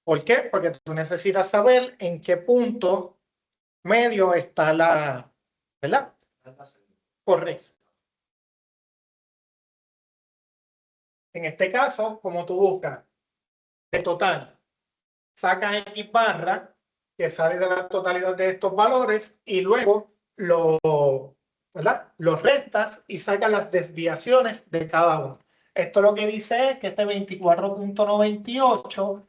[SPEAKER 1] ¿Por qué? Porque tú necesitas saber en qué punto medio está la, ¿verdad? Correcto. En este caso, como tú buscas de total, sacas X barra, que sale de la totalidad de estos valores, y luego ¿verdad? Los restas y sacas las desviaciones de cada uno. Esto lo que dice es que este 24.98,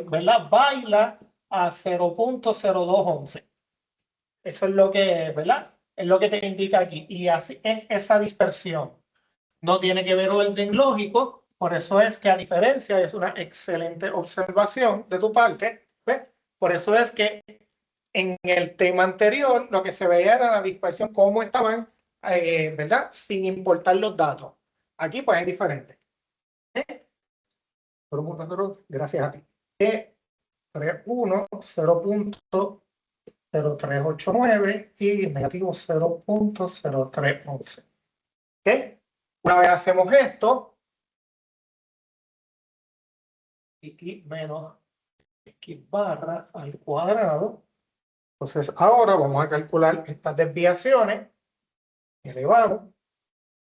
[SPEAKER 1] ¿verdad? Baila a 0.0211. Eso es lo que, ¿verdad? Es lo que te indica aquí. Y así es esa dispersión. No tiene que ver orden lógico, por eso es que a diferencia, es una excelente observación de tu parte, ¿ves? Por eso es que en el tema anterior lo que se veía era la dispersión, cómo estaban, ¿verdad? Sin importar los datos. Aquí pues es diferente. Gracias a ti. 3.1, 0.0389 y negativo 0.0311. ¿Ok? Una vez hacemos esto, x menos x barra al cuadrado. Entonces ahora vamos a calcular estas desviaciones elevado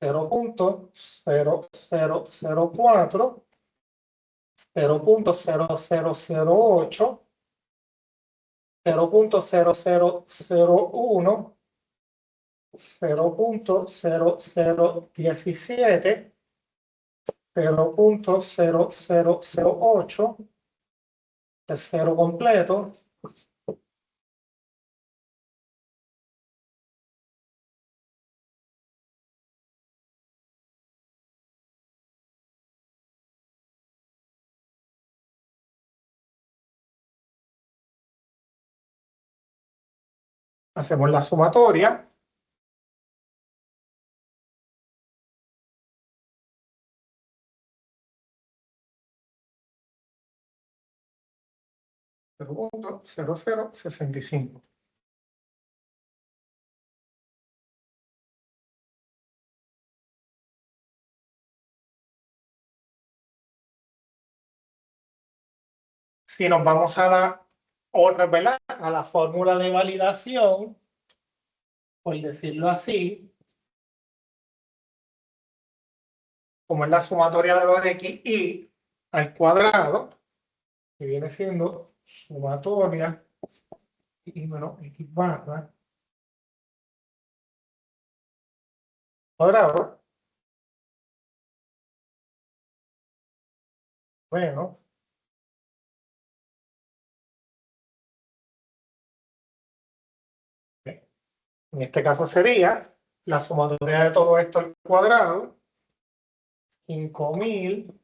[SPEAKER 1] 0.0004, 0.0008, 0.0001, 0.0017, 0.0008, es cero completo. Hacemos la sumatoria. .0065. Si nos vamos a la otra, ¿verdad? A la fórmula de validación, por decirlo así, como es la sumatoria de 2xy al cuadrado, que viene siendo sumatoria y menos x barra cuadrado, bueno, en este caso sería la sumatoria de todo esto al cuadrado, 5.000.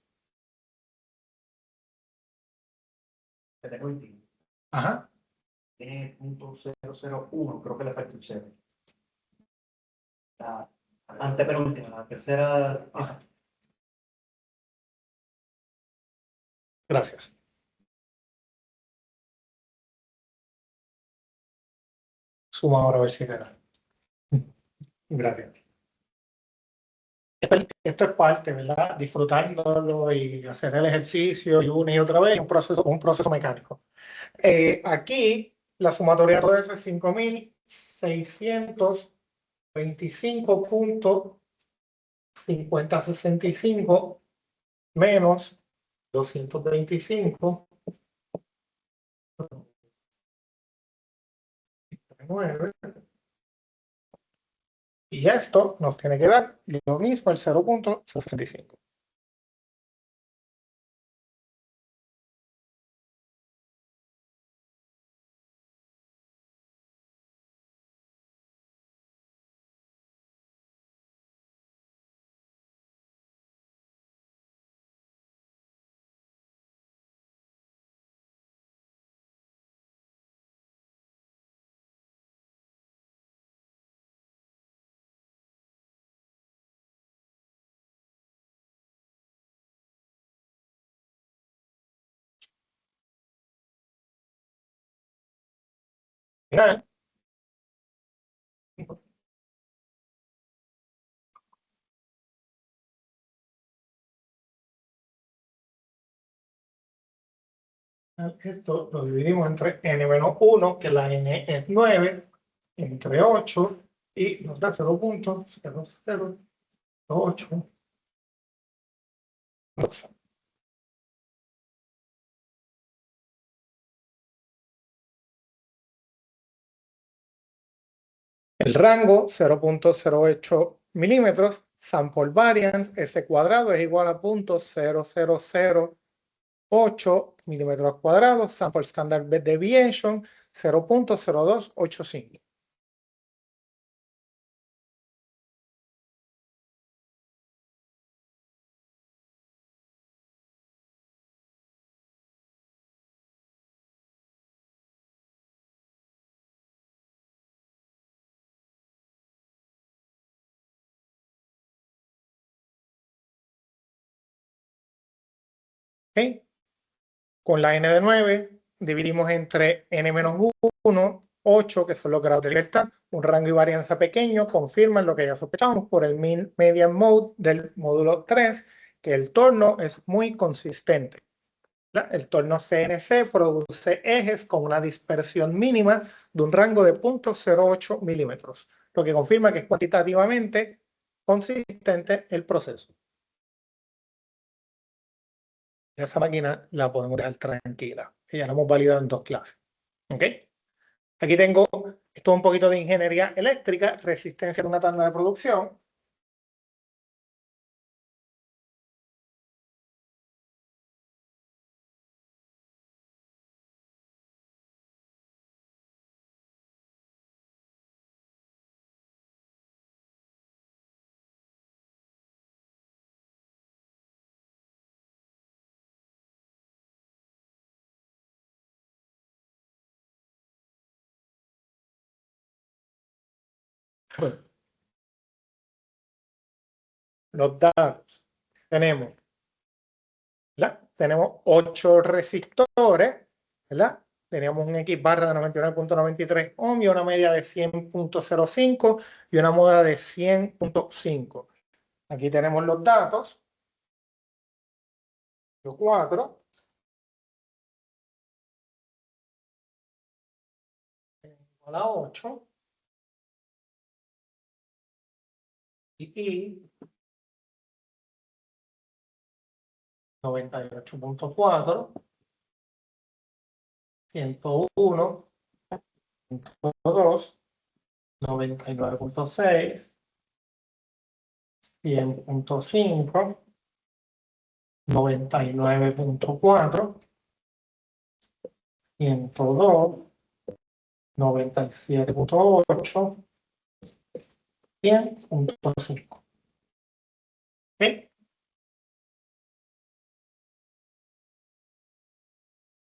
[SPEAKER 1] Ajá.
[SPEAKER 3] Tiene .001, creo que le falta un 0. La antepenúltima, la tercera.
[SPEAKER 1] Ajá. Gracias. Suma ahora a ver si te da. Gracias. Esto es parte, ¿verdad? Disfrutándolo y hacer el ejercicio y una y otra vez, un proceso mecánico. Aquí la sumatoria de todo eso es 5.000 625.5065 menos 225. 9. Y esto nos tiene que dar lo mismo, el 0.65. Final. Esto lo dividimos entre n-1, que la n es 9, entre 8, y nos da 0.0082. El rango 0.08 milímetros, sample variance, S cuadrado es igual a 0.0008 milímetros cuadrados, sample standard deviation 0.0285. ¿Okay? Con la n de 9 dividimos entre n-1, 8, que son los grados de libertad, un rango y varianza pequeño, confirman lo que ya sospechamos por el mean median mode del módulo 3, que el torno es muy consistente. El torno CNC produce ejes con una dispersión mínima de un rango de 0.08 milímetros, lo que confirma que es cuantitativamente consistente el proceso. Esa máquina la podemos dejar tranquila. Ya la hemos validado en 2 clases. ¿Ok? Aquí tengo esto un poquito de ingeniería eléctrica, resistencia de una tanda de producción. Bueno, los datos. Tenemos 8 resistores, ¿verdad? Teníamos un X barra de 99.93 ohm y una media de 100.05 y una moda de 100.5. Aquí tenemos los datos. 4. Igual a 8. Y 98.4. 101. 102. 99.6. 100.5. 99.4. 102. 97.8. 100.5. ¿Okay?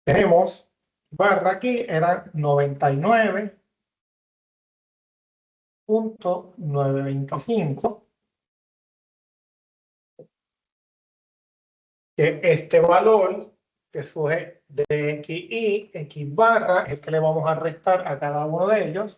[SPEAKER 1] Tenemos barra aquí, era 99.925. Que este valor que surge de XI, X barra, es que le vamos a restar a cada uno de ellos.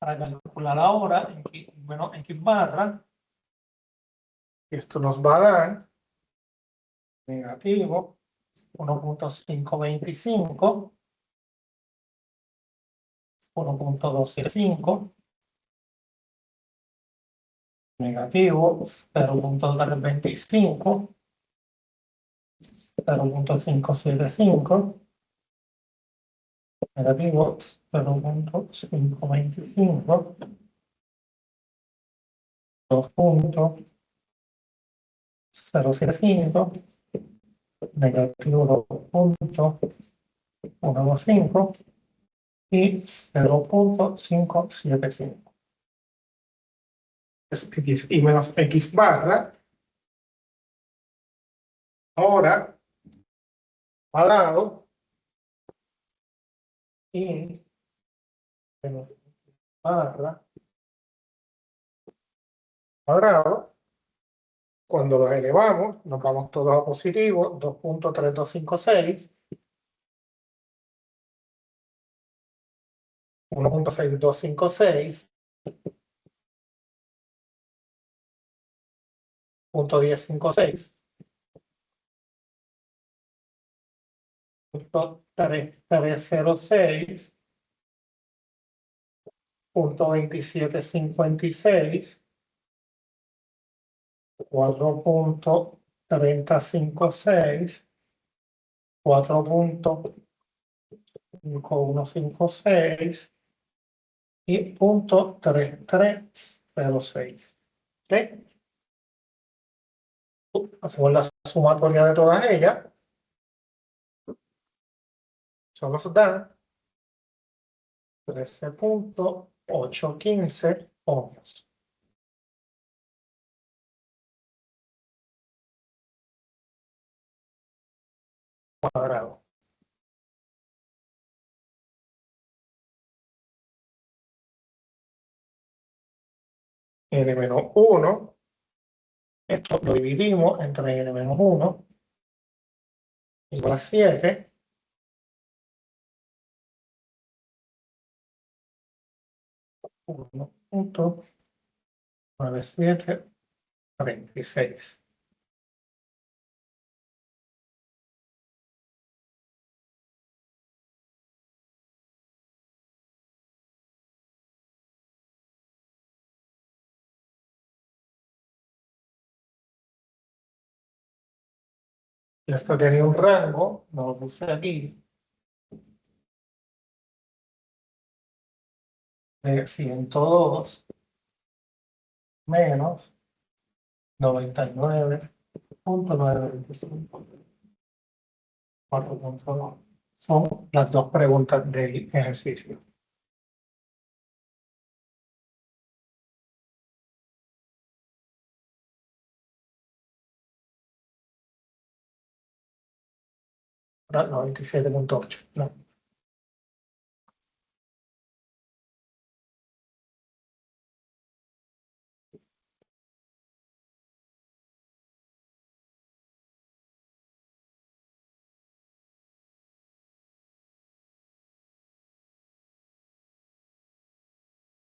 [SPEAKER 1] para calcular ahora X menos X barra. Esto nos va a dar negativo 1.525, 1.275, negativo 0.325, 0.575, negativo 0.525, 2.075, negativo 2.125 y 0.575. Es X y menos X barra. Ahora, cuadrado y menos barra cuadrado. Cuando los elevamos, nos vamos todos a positivo, 2.3256, 1.6256, 0.1056, 0.306, 0.2756, 4.3056, 4.5156 y 0.3306. ¿Ok? Hacemos la sumatoria de todas ellas. Eso nos da 13.815 ohmios. Cuadrado. N-1, esto lo dividimos entre N-1 igual a 7. Punto 9736. Esto tenía un rango, no lo puse aquí, de 102 menos 99.925. 4.2. Son las dos preguntas del ejercicio. No, 97.8. No.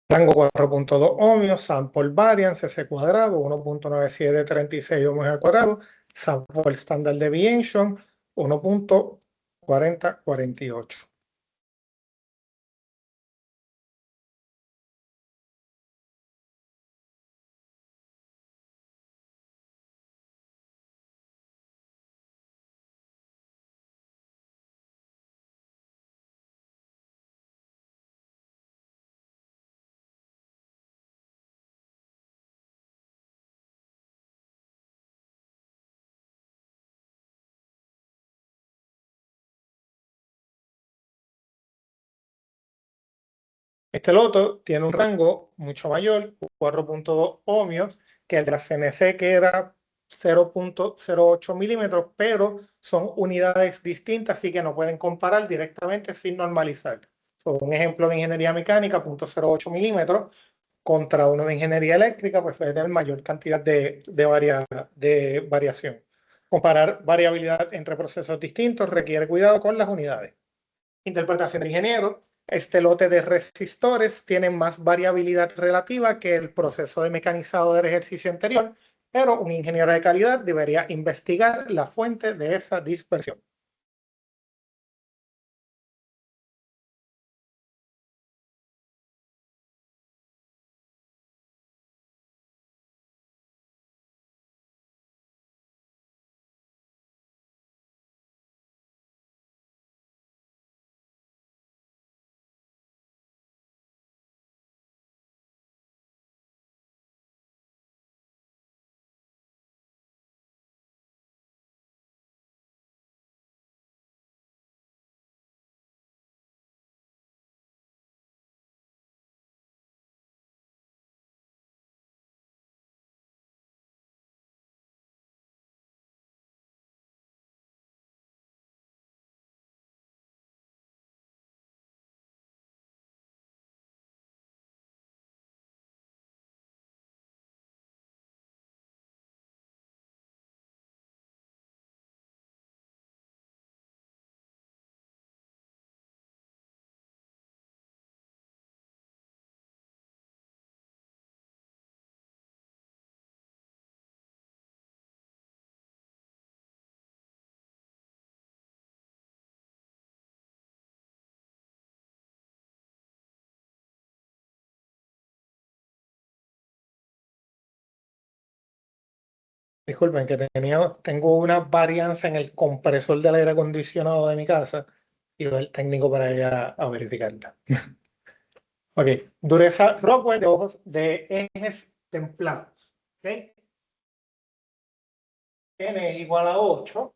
[SPEAKER 1] Rango 4.2 ohmios, sample variance, S cuadrado, 1.9736 ohmios al cuadrado, sample standard deviation, 1.4048. Este loto tiene un rango mucho mayor, 4.2 ohmios, que el de la CNC, que era 0.08 milímetros, pero son unidades distintas, así que no pueden comparar directamente sin normalizar. Un ejemplo de ingeniería mecánica, 0.08 milímetros, contra uno de ingeniería eléctrica, pues puede tener mayor cantidad de variación. Comparar variabilidad entre procesos distintos requiere cuidado con las unidades. Interpretación del ingeniero. este lote de resistores tiene más variabilidad relativa que el proceso de mecanizado del ejercicio anterior, pero un ingeniero de calidad debería investigar la fuente de esa dispersión. Disculpen que tengo una varianza en el compresor del aire acondicionado de mi casa y voy el técnico para allá a verificarla. Ok, dureza Rockwell de ojos de ejes templados. Ok, N igual a 8.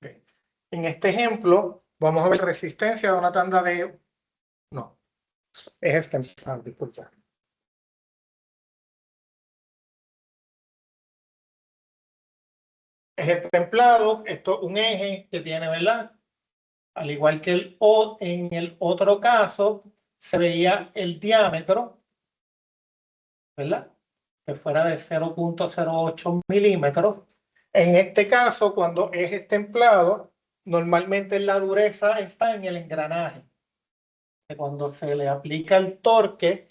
[SPEAKER 1] Okay. En este ejemplo, vamos a ver resistencia de una tanda de... No, ejes templados, disculpa. Eje templado, esto es un eje que tiene, ¿verdad? Al igual que en el otro caso, se veía el diámetro, ¿verdad? Que fuera de 0.08 milímetros. En este caso, cuando es templado, normalmente la dureza está en el engranaje. Cuando se le aplica el torque,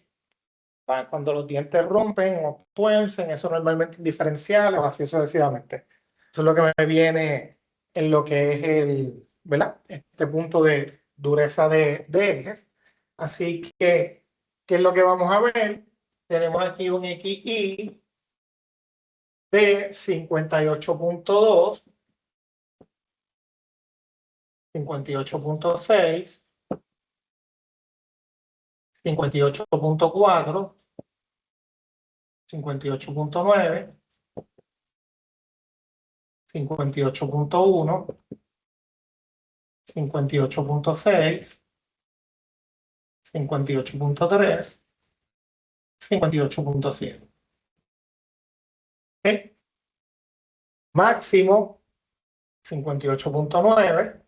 [SPEAKER 1] cuando los dientes rompen o tuercen, eso normalmente es diferencial o así sucesivamente. Eso es lo que me viene en lo que es ¿verdad? Este punto de dureza de ejes. Así que, ¿qué es lo que vamos a ver? Tenemos aquí un XI de 58.2, 58.6, 58.4, 58.9, 58.1, 58.6, 58.3, 58.7. ¿Okay? Máximo 58.9,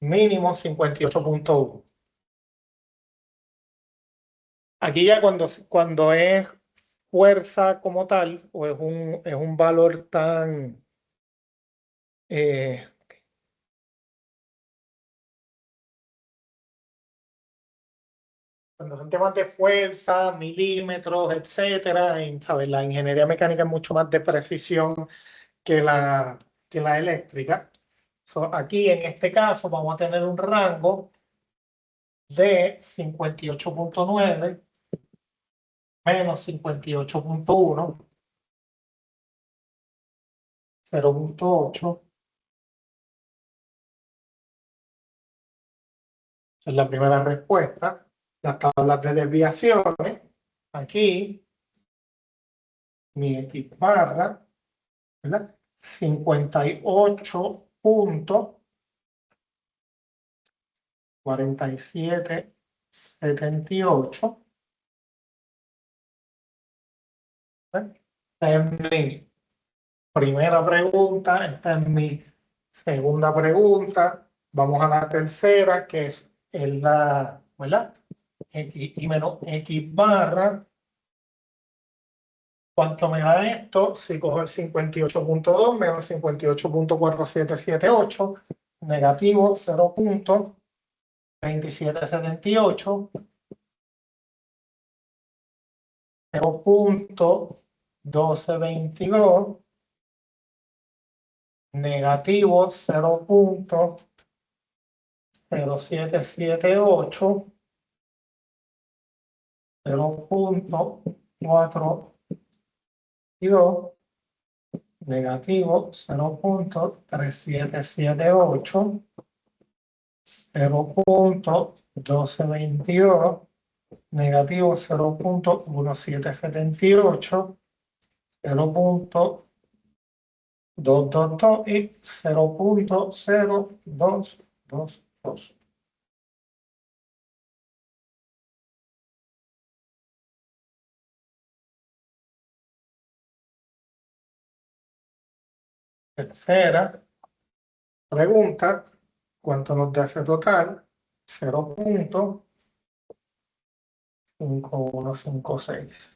[SPEAKER 1] mínimo 58.1. Aquí ya cuando es fuerza como tal, o es un valor tan... cuando son temas de fuerza, milímetros, etcétera, ¿sabes? La ingeniería mecánica es mucho más de precisión que la eléctrica. Aquí en este caso vamos a tener un rango de 58.9 menos 58.1, 0.8. Esa es la primera respuesta. Las tablas de desviaciones. Aquí, mi X barra, ¿verdad? 58.4778. Esta es mi primera pregunta, esta es mi segunda pregunta. Vamos a la tercera, que es la, ¿verdad? X y menos X barra. ¿Cuánto me da esto? Si cojo el 58.2 menos 58.4778, negativo 0.2778, 0.1222, negativo 0.0778, 0.42, negativo 0.3778, 0.1222, negativo 0.1778, 0.222 y 0.0222. Tercera pregunta, ¿cuánto nos da ese total? 0.5156.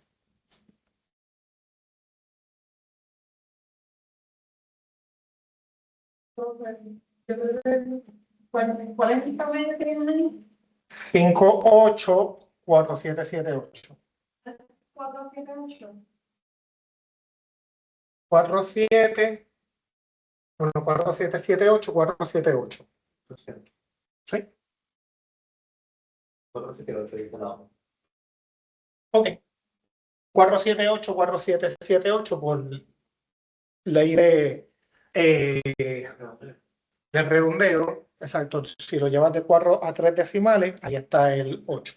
[SPEAKER 4] ¿Cuál es el promedio que tienen ahí?
[SPEAKER 1] 584778.
[SPEAKER 4] 478.
[SPEAKER 1] 47, bueno, 4778, 478. ¿Sí?
[SPEAKER 2] 478, ahí está la-
[SPEAKER 1] Ok. 478, 4778 por ley de redondeo. Exacto. Si lo llevas de 4 a 3 decimales, ahí está el 8.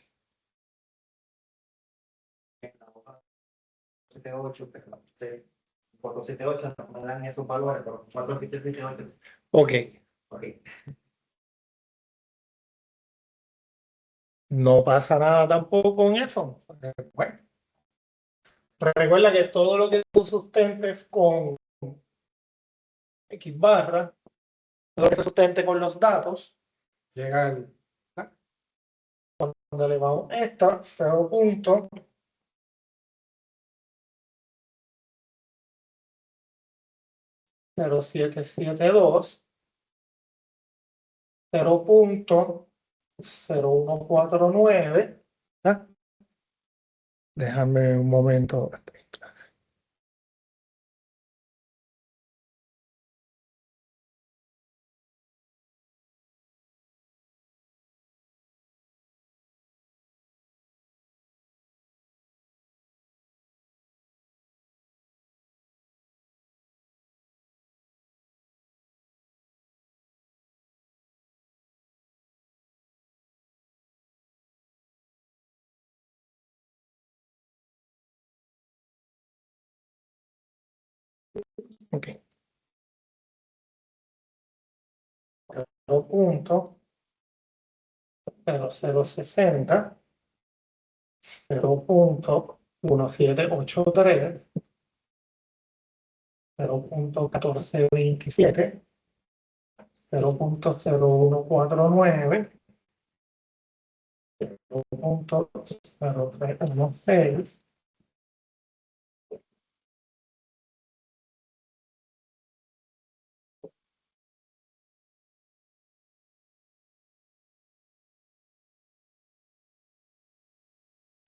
[SPEAKER 3] 478, pero 478 no me dan esos valores, pero 478.
[SPEAKER 1] Ok.
[SPEAKER 3] Ok.
[SPEAKER 1] No pasa nada tampoco con eso. Bueno. Recuerda que todo lo que tú sustentes con X barra, todo lo que se sustente con los datos, llega al, cuando le vamos esta, 0.0772, 0.0149. Déjame un momento. Ok. 0.0060, 0.1783, 0.1427, 0.0149, 0.0316,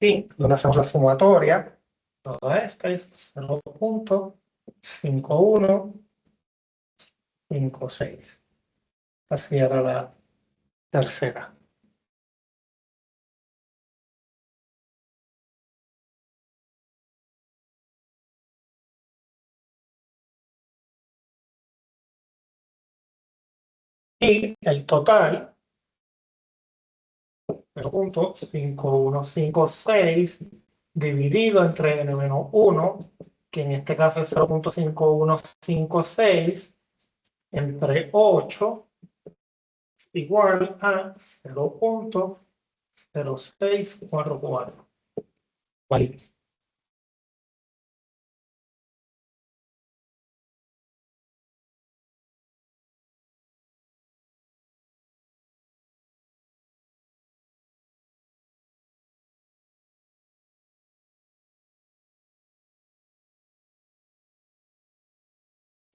[SPEAKER 1] y donde hacemos la sumatoria, todo esto es 0.5156. Así era la tercera. Y el total, 0.5156 dividido entre n-1, que en este caso es 0.5156 entre 8, igual a 0.0644. Vale.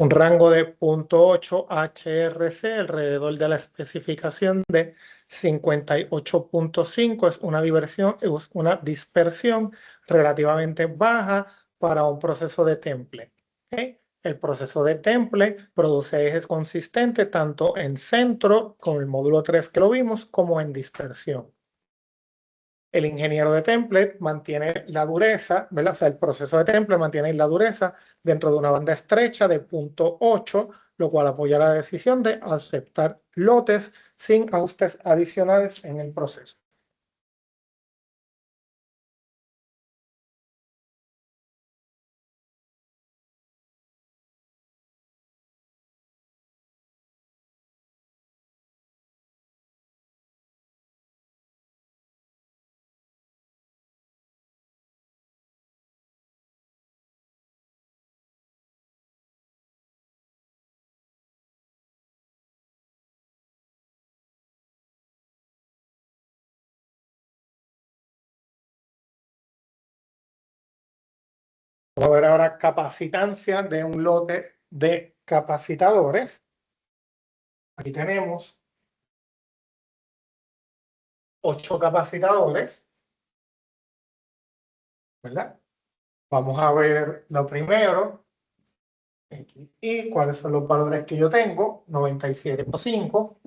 [SPEAKER 1] Un rango de 0.8 HRC alrededor de la especificación de 58.5 es una dispersión relativamente baja para un proceso de temple. ¿Okay? El proceso de temple produce ejes consistentes tanto en centro, con el módulo 3 que lo vimos, como en dispersión. El ingeniero de template mantiene la dureza, ¿verdad? O sea, el proceso de template mantiene la dureza dentro de una banda estrecha de 0.8, lo cual apoya la decisión de aceptar lotes sin ajustes adicionales en el proceso. Vamos a ver ahora capacitancia de un lote de capacitadores. Aquí tenemos 8 capacitadores, ¿verdad? Vamos a ver lo primero. Y cuáles son los valores que yo tengo: 97.5,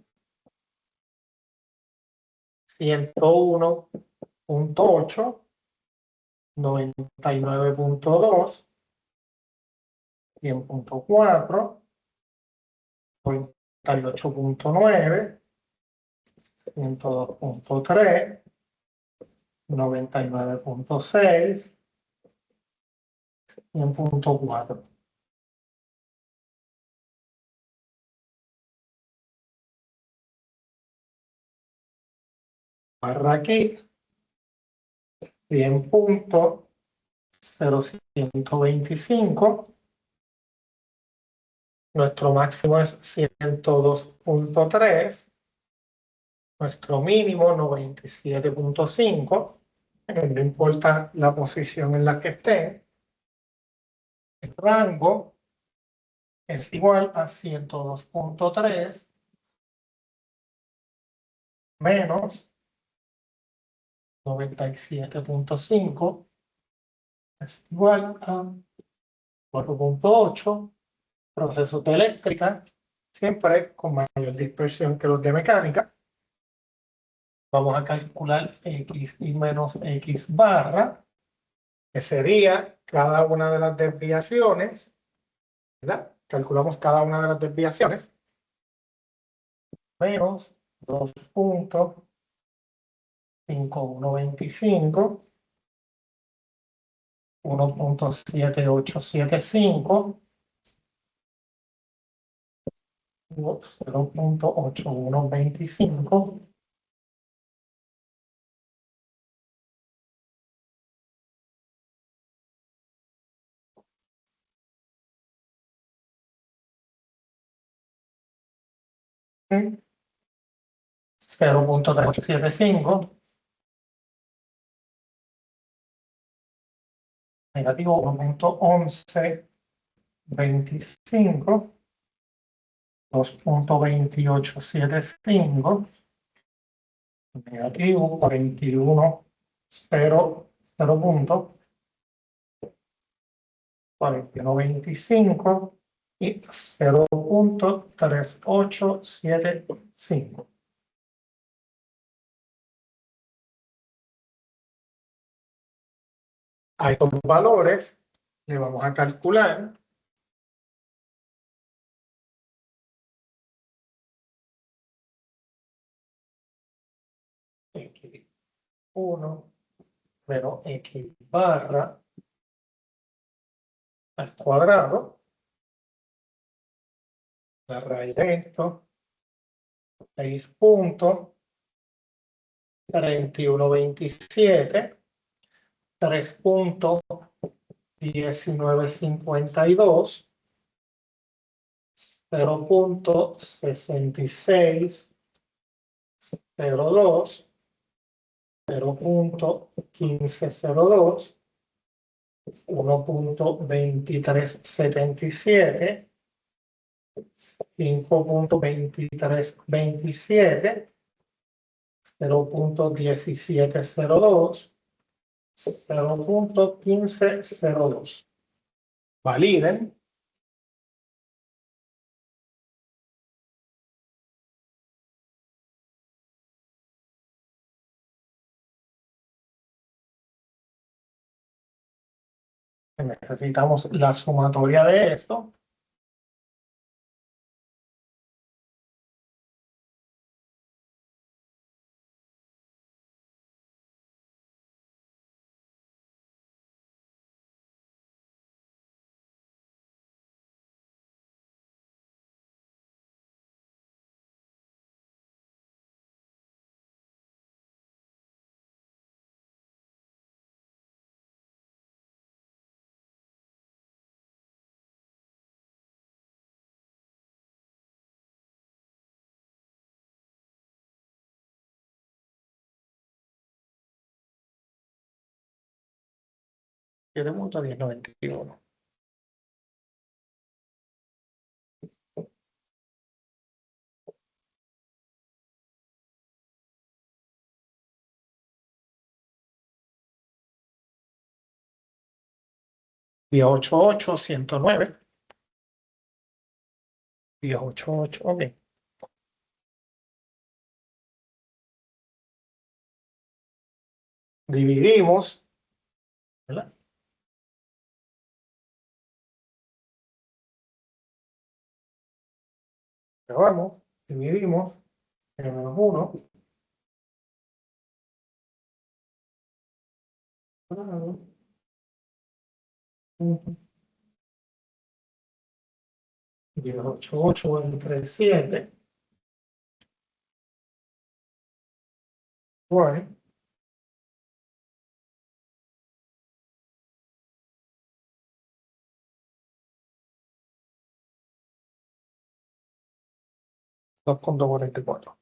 [SPEAKER 1] 101.8, 99.2, 100.4, 98.9, 102.3, 99.6, 100.4. Barra aquí, 100.0125. Nuestro máximo es 102.3. Nuestro mínimo 97.5. No importa la posición en la que esté. El rango es igual a 102.3 menos 97.5 es igual a 4.8. Procesos de eléctrica, siempre con mayor dispersión que los de mecánica. Vamos a calcular X y menos X barra, que sería cada una de las desviaciones, ¿verdad? Calculamos cada una de las desviaciones, menos 2.5125, 1.7875, 0.8125, ¿sí? 0.3875, negativo 1.1125, 2.2875, negativo 41.25, y 0.3875. A estos valores le vamos a calcular x1 menos x barra al cuadrado, la raíz de esto, 6.3127, 3.1952, 0.6602, 0.1502, 1.2377, 5.2327, 0.1702, 0.1502. Validen. Necesitamos la sumatoria de esto. Punto 1091. Día 88, 109. Día 88, ok. Dividimos, ¿verdad? Vamos, dividimos en menos 1. Y 88 entre 7. Bueno. $2.44.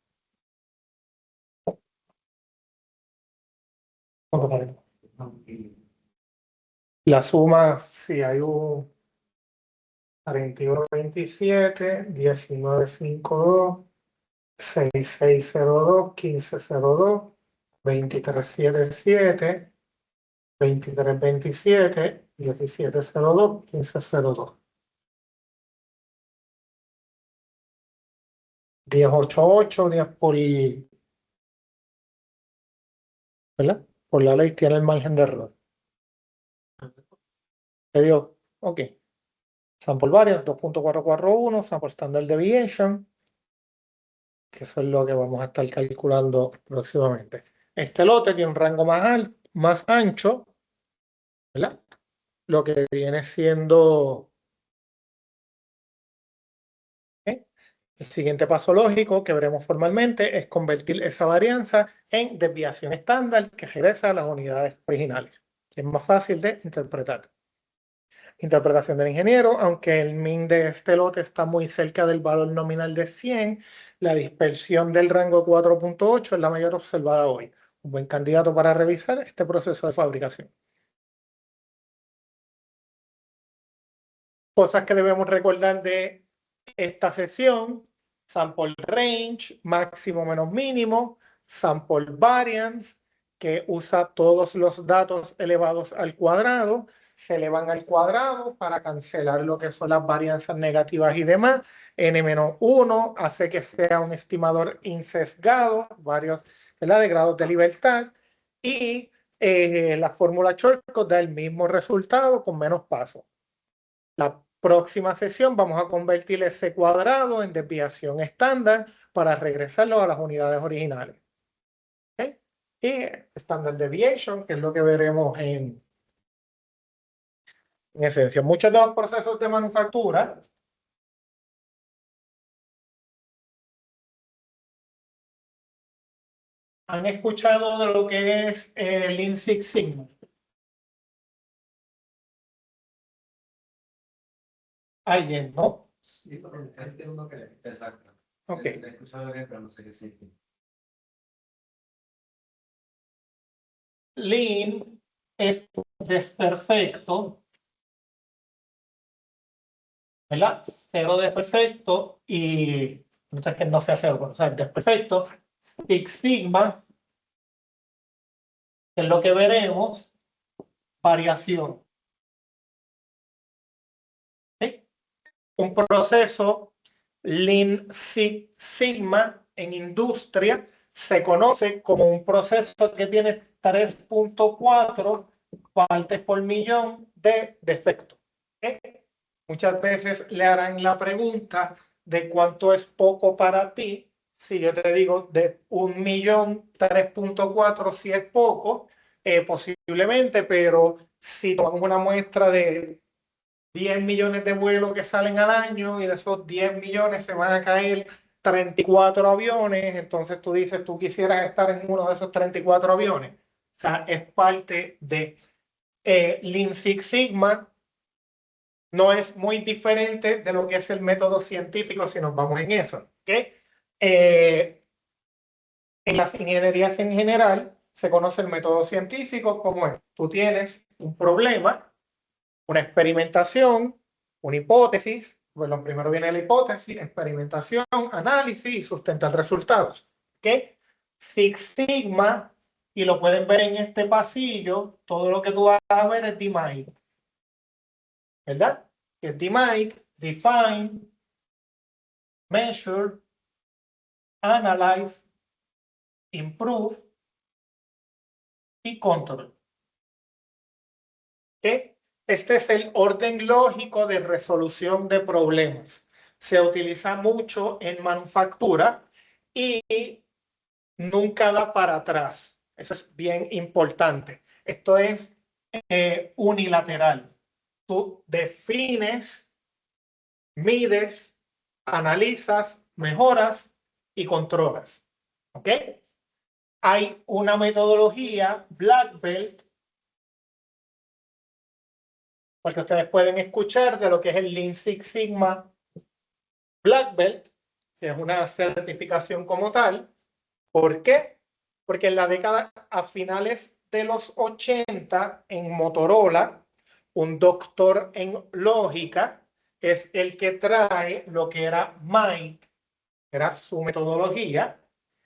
[SPEAKER 1] La suma, si hay un 3127, 1952, 6602, 1502, 2377, 2327, 1702, 1502. 1088, 10 por, ¿verdad? Por la ley tiene el margen de error. Te dio, ok. Sample variance 2.441, sample standard deviation, que eso es lo que vamos a estar calculando próximamente. Este lote tiene un rango más ancho, ¿verdad? Lo que viene siendo el siguiente paso lógico que veremos formalmente es convertir esa varianza en desviación estándar que regresa a las unidades originales. Es más fácil de interpretar. Interpretación del ingeniero, aunque el min de este lote está muy cerca del valor nominal de 100, la dispersión del rango 4.8 es la mayor observada hoy. Un buen candidato para revisar este proceso de fabricación. Cosas que debemos recordar de esta sesión: sample range, máximo menos mínimo, sample variance, que usa todos los datos elevados al cuadrado, se elevan al cuadrado para cancelar lo que son las varianzas negativas y demás. N-1 hace que sea un estimador insesgado, varios, ¿verdad?, de grados de libertad. Y la fórmula shortcut da el mismo resultado con menos pasos. La próxima sesión vamos a convertir ese cuadrado en desviación estándar para regresarlo a las unidades originales. ¿Okay? Y standard deviation, que es lo que veremos en esencia. Muchos de los procesos de manufactura han escuchado de lo que es el Lean Six Sigma. ¿Alguien, no?
[SPEAKER 3] Sí, pero este uno que exacto.
[SPEAKER 1] Ok.
[SPEAKER 3] He escuchado bien, pero no sé qué significa.
[SPEAKER 1] Lean es desperfecto, ¿verdad? Cero desperfecto y entonces que no sea cero, o sea, desperfecto. Six Sigma, que es lo que veremos, variación. ¿Sí? Un proceso Lean Six Sigma en industria se conoce como un proceso que tiene 3.4 partes por millón de defectos. ¿Okay? Muchas veces le harán la pregunta de cuánto es poco para ti. Si yo te digo de 1.000.000, 3.4 si es poco, posiblemente, pero si tomamos una muestra de 10 millones de vuelos que salen al año y de esos 10 millones se van a caer 34 aviones, entonces tú dices, tú quisieras estar en uno de esos 34 aviones. O sea, es parte de Lean Six Sigma. No es muy diferente de lo que es el método científico si nos vamos en eso. ¿Okay? En las ingenierías en general se conoce el método científico como es. Tú tienes un problema, una experimentación, una hipótesis. Bueno, primero viene la hipótesis, experimentación, análisis y sustentar resultados. ¿Okay? Six Sigma, y lo pueden ver en este pasillo, todo lo que tú vas a ver es DMAIC. ¿Verdad? Que es DMAIC, Define, Measure, Analyze, Improve y Control. ¿Okay? Este es el orden lógico de resolución de problemas. Se utiliza mucho en manufactura y nunca da para atrás. Eso es bien importante. Esto es unilateral. Tú defines, mides, analizas, mejoras y controlas. ¿Ok? Hay una metodología Black Belt, porque ustedes pueden escuchar de lo que es el Lean Six Sigma Black Belt, que es una certificación como tal. ¿Por qué? Porque en la década, a finales de los 80, en Motorola, un doctor en lógica es el que trae lo que era Mike, era su metodología,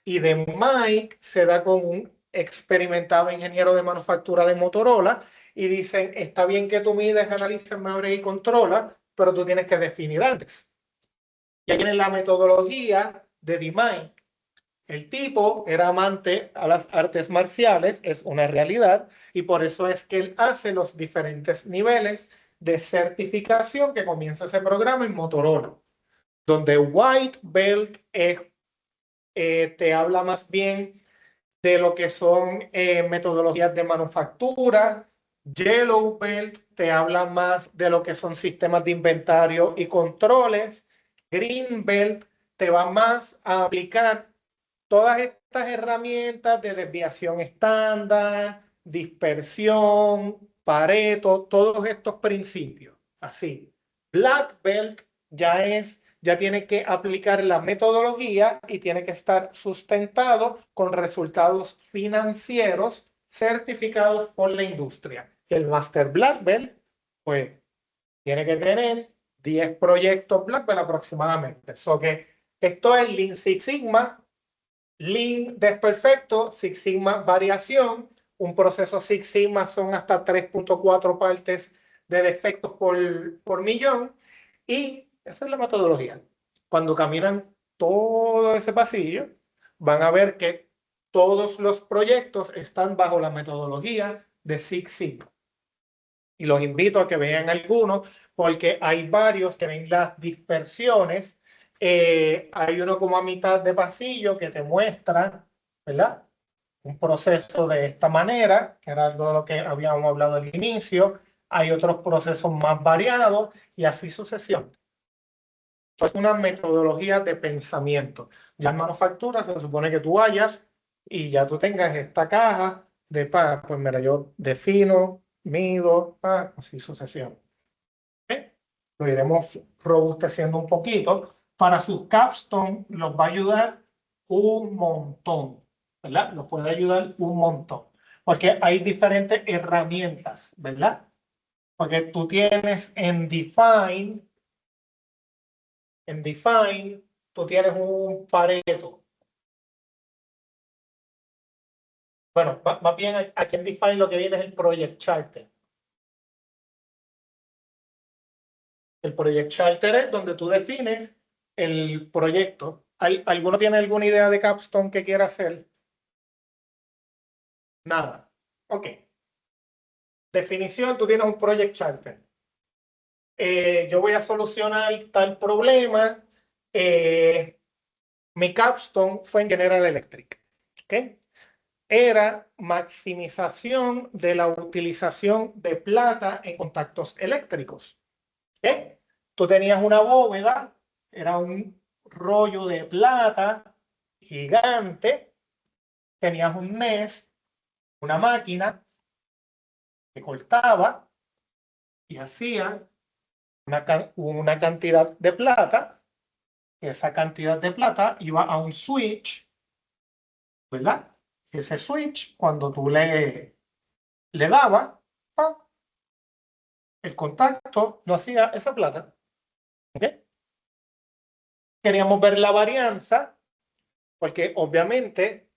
[SPEAKER 1] y de Mike se da con un experimentado ingeniero de manufactura de Motorola y dicen, está bien que tú mides, analices, mejores y controlas, pero tú tienes que definir antes. Y ahí viene la metodología de DMAIC. El tipo era amante a las artes marciales, es una realidad, y por eso es que él hace los diferentes niveles de certificación que comienza ese programa en Motorola, donde White Belt te habla más bien de lo que son metodologías de manufactura. Yellow Belt te habla más de lo que son sistemas de inventario y controles. Green Belt te va más a aplicar todas estas herramientas de desviación estándar, dispersión, Pareto, todos estos principios. Así. Black Belt ya tiene que aplicar la metodología y tiene que estar sustentado con resultados financieros certificados por la industria. El Master Black Belt, pues, tiene que tener 10 proyectos Black Belt aproximadamente. So que esto es Lean Six Sigma, Lean desperfecto, Six Sigma variación. Un proceso Six Sigma son hasta 3.4 partes de defectos por millón. Y esa es la metodología. Cuando caminan todo ese pasillo, van a ver que todos los proyectos están bajo la metodología de Six Sigma. Y los invito a que vean algunos, porque hay varios que ven las dispersiones. Hay uno como a mitad de pasillo que te muestra, ¿verdad? Un proceso de esta manera, que era algo de lo que habíamos hablado al inicio. Hay otros procesos más variados y así sucesivamente. Es una metodología de pensamiento. Ya en manufactura se supone que tú vayas y ya tú tengas esta caja de, pues mira, yo defino, mido, así sucesivamente. ¿Okay? Lo iremos robusteciendo un poquito. Para sus capstone los va a ayudar un montón, ¿verdad? Los puede ayudar un montón. Porque hay diferentes herramientas, ¿verdad? Porque tú tienes en Define, tú tienes un Pareto. Bueno, más bien aquí en Define lo que viene es el Project Charter. El Project Charter es donde tú defines el proyecto. ¿Alguno tiene alguna idea de capstone que quiera hacer? Nada. Ok. Definición, tú tienes un Project Charter. Yo voy a solucionar tal problema. Mi capstone fue en General Electric. ¿Okay? Era maximización de la utilización de plata en contactos eléctricos. ¿Okay? Tú tenías una bóveda, era un rollo de plata gigante, tenías un NES, una máquina que cortaba y hacía una cantidad de plata, esa cantidad de plata iba a un switch, ¿verdad? Ese switch, cuando tú le dabas, el contacto lo hacía esa plata. ¿Okay? Queríamos ver la varianza, porque obviamente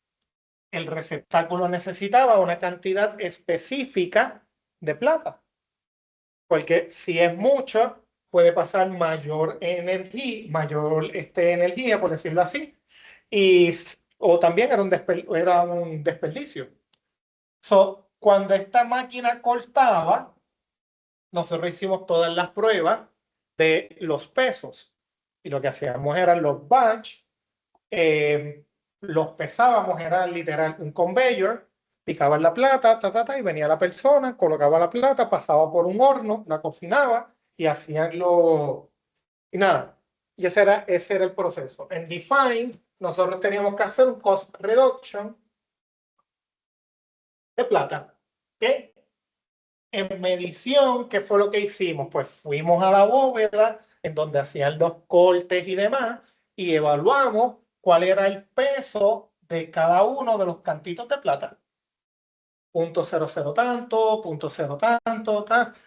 [SPEAKER 1] el receptáculo necesitaba una cantidad específica de plata. Porque si es mucho, puede pasar mayor energía, energía, por decirlo así, o también era un desperdicio. Cuando esta máquina cortaba, nosotros hicimos todas las pruebas de los pesos. Y lo que hacíamos eran los batch, los pesábamos, era literal un conveyor, picaban la plata, y venía la persona, colocaba la plata, pasaba por un horno, la cocinaba y hacían y nada. Y ese era el proceso. En Define, nosotros teníamos que hacer un cost reduction de plata. ¿Okay? En medición, ¿qué fue lo que hicimos? Pues fuimos a la bóveda en donde hacían los cortes y demás y evaluamos cuál era el peso de cada uno de los cantitos de plata. 0.00 tanto, 0.0 tanto,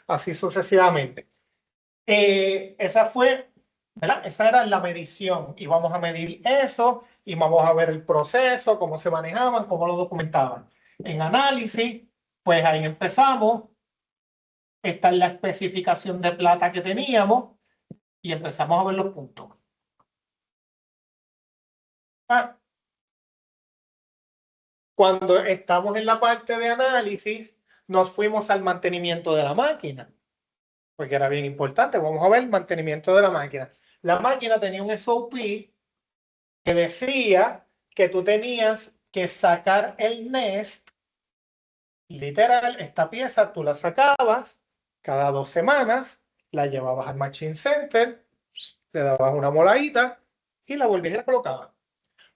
[SPEAKER 1] así sucesivamente. Esa fue, ¿verdad? Esa era la medición y vamos a medir eso y vamos a ver el proceso, cómo se manejaban, cómo lo documentaban. En análisis, pues ahí empezamos. Esta es la especificación de plata que teníamos y empezamos a ver los puntos. Cuando estamos en la parte de análisis, nos fuimos al mantenimiento de la máquina, porque era bien importante. Vamos a ver el mantenimiento de la máquina. La máquina tenía un SOP que decía que tú tenías que sacar el nest, literal, esta pieza tú la sacabas cada 2 semanas, la llevabas al Machine Center, le dabas una moladita y la volvías a colocar.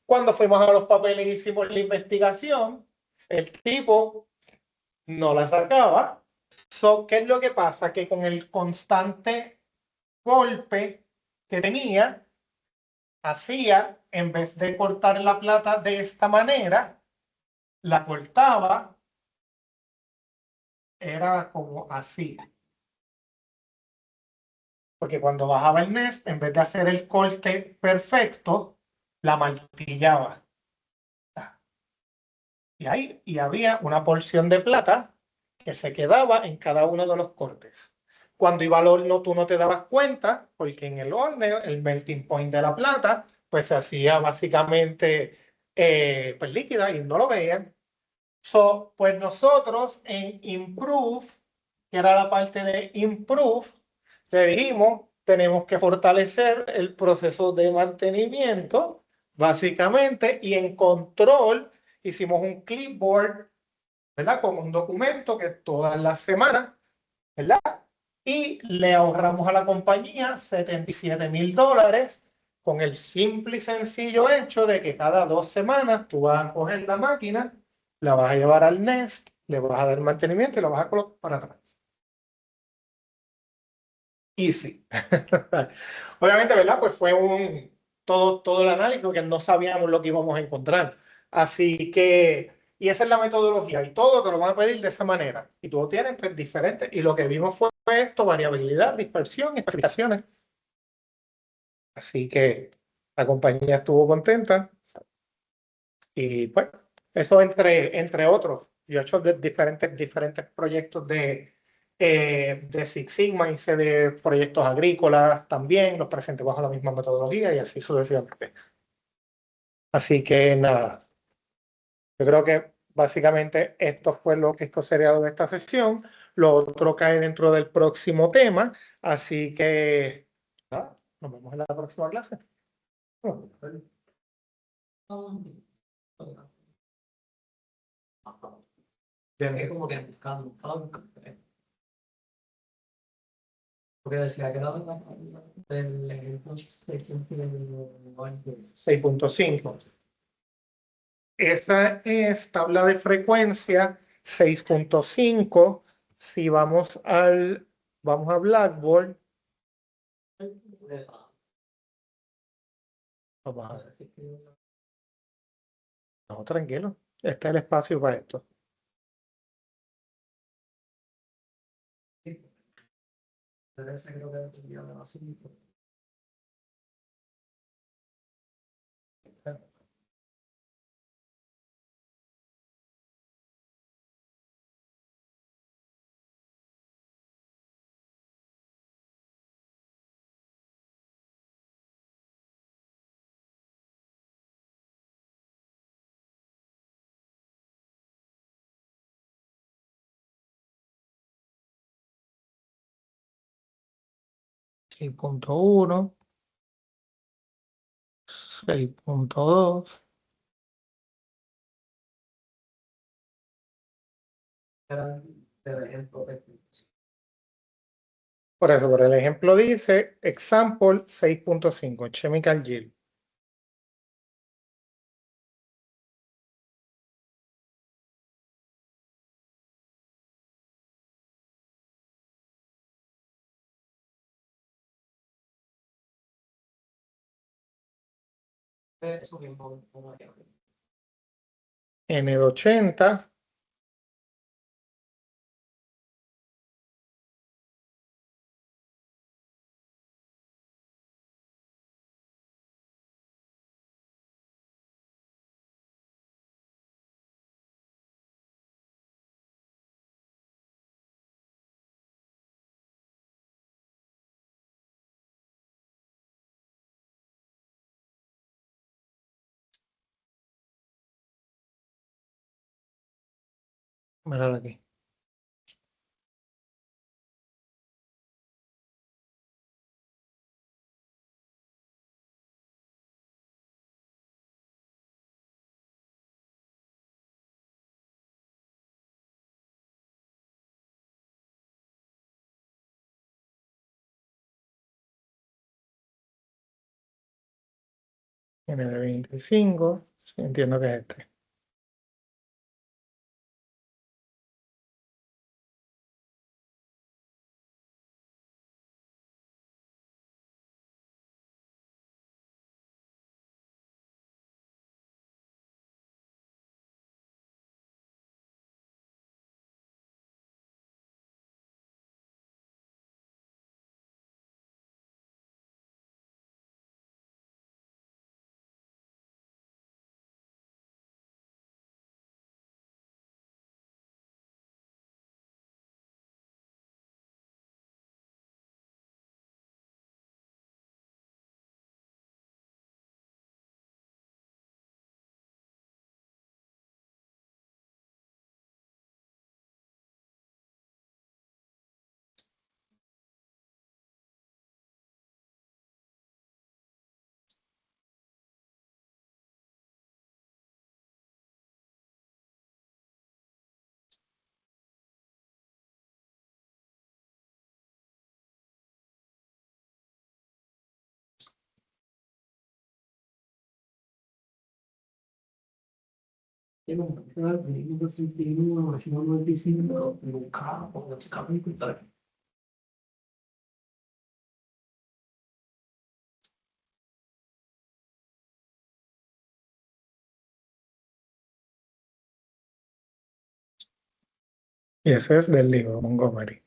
[SPEAKER 1] Cuando fuimos a los papeles y hicimos la investigación, el tipo no la sacaba. ¿Qué es lo que pasa? Que con el constante golpe que tenía, hacía, en vez de cortar la plata de esta manera, la cortaba, era como así. Porque cuando bajaba el nest, en vez de hacer el corte perfecto, la martillaba. y había una porción de plata que se quedaba en cada uno de los cortes. Cuando iba al horno tú no te dabas cuenta, porque en el horno el melting point de la plata pues se hacía básicamente pues líquida y no lo veían. Pues nosotros en Improve, que era la parte de Improve, le dijimos, tenemos que fortalecer el proceso de mantenimiento, básicamente, y en control hicimos un clipboard, ¿verdad? Con un documento que todas las semanas, ¿verdad? Y le ahorramos a la compañía $77,000 con el simple y sencillo hecho de que cada 2 semanas tú vas a coger la máquina, la vas a llevar al Nest, le vas a dar mantenimiento y la vas a colocar para atrás. Easy. Obviamente, ¿verdad? Pues fue todo el análisis porque no sabíamos lo que íbamos a encontrar. Así que, y esa es la metodología y todo te lo van a pedir de esa manera. Y tú tienes pues, diferentes, y lo que vimos fue esto, variabilidad, dispersión, especificaciones. Así que la compañía estuvo contenta y pues eso entre otros. Yo he hecho diferentes proyectos de Six Sigma, hice de proyectos agrícolas también, los presenté bajo la misma metodología y así sucesivamente. Así que nada, yo creo que básicamente esto sería lo de esta sesión. Lo otro cae dentro del próximo tema, así que nada, nos vemos en la próxima clase.
[SPEAKER 3] Es como que buscando, porque decía que era del ejemplo
[SPEAKER 1] 6.5. Esa es tabla de frecuencia 6.5. Si vamos a Blackboard, vamos a ver. No, tranquilo, está el espacio para esto.
[SPEAKER 3] Creo que ya me va a seguir.
[SPEAKER 1] Seis punto uno, 6.2.
[SPEAKER 3] Era del ejemplo
[SPEAKER 1] Por eso, por el ejemplo dice example 6.5, chemical yield.
[SPEAKER 3] eso mismo, como
[SPEAKER 1] N de 80, míralo aquí. N de 25, sí, entiendo que es este.
[SPEAKER 2] Tengo un material de 1961, 1995, nunca puedo sacar mi cuenta.
[SPEAKER 1] Y ese es del libro Montgomery.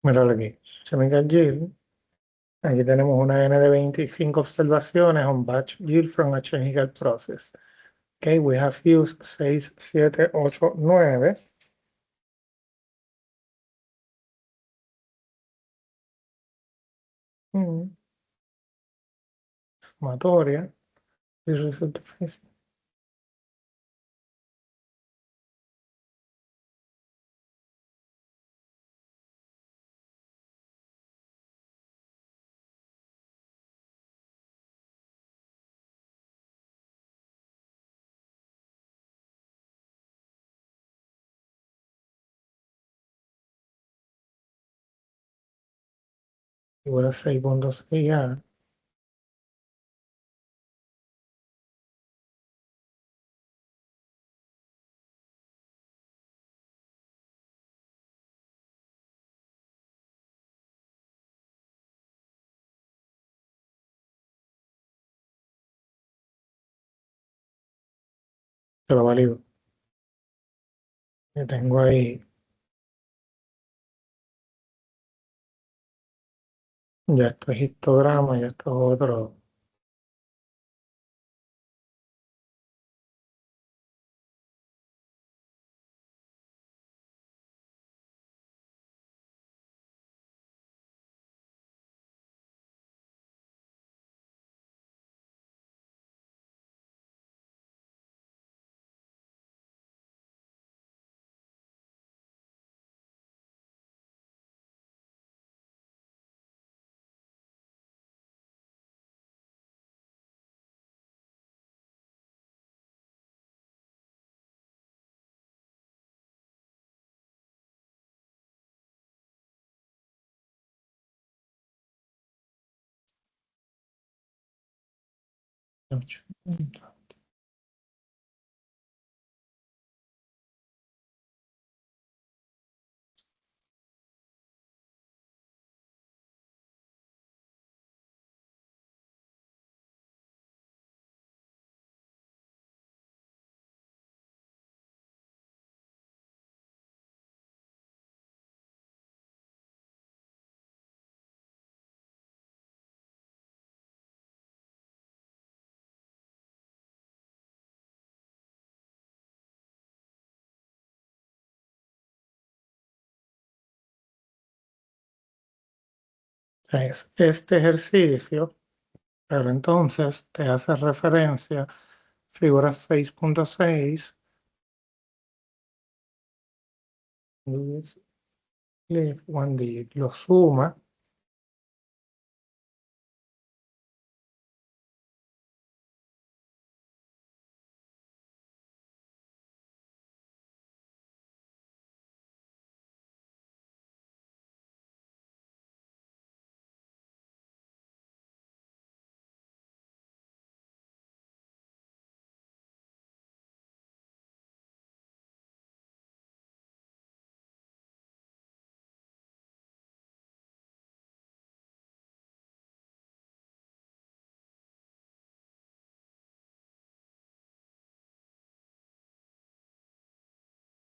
[SPEAKER 1] Míralo aquí. Chemical yield. Aquí tenemos una N de 25 observaciones on batch yield from a chemical process. Okay, we have used 6, 7, 8, 9. Sumatoria. This result definition. Igual a 6.6A. Te lo valido. Yo tengo ahí. Ya esto es histograma, ya esto es otro. 8. Es este ejercicio, pero entonces te hace referencia figura 6.6, leave one digit, lo suma.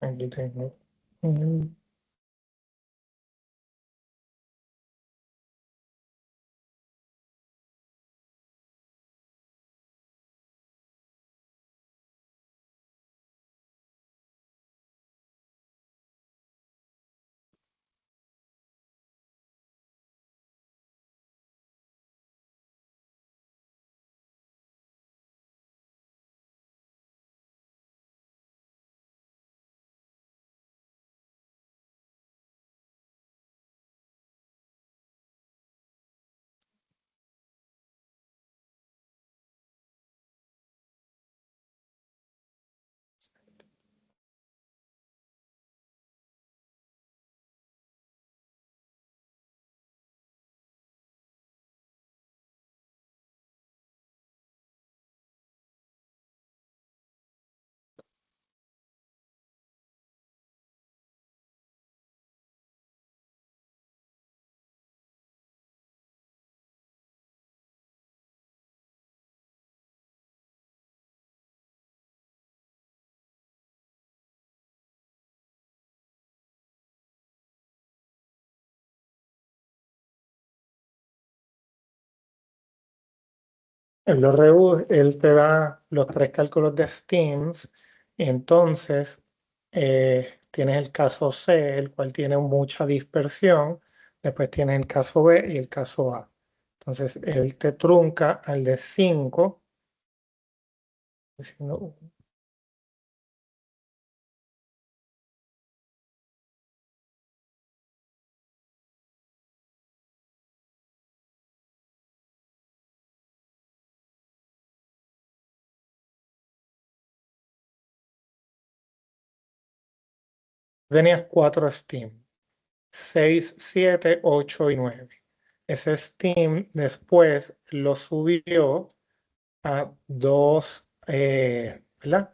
[SPEAKER 1] Aquí tengo. En los RU, él te da los tres cálculos de STEAMs, y entonces tienes el caso C, el cual tiene mucha dispersión, después tienes el caso B y el caso A. Entonces, él te trunca al de 5, diciendo, tenías 4 STEAM, 6, 7, 8 y 9. Ese STEAM después lo subió a dos, ¿verdad?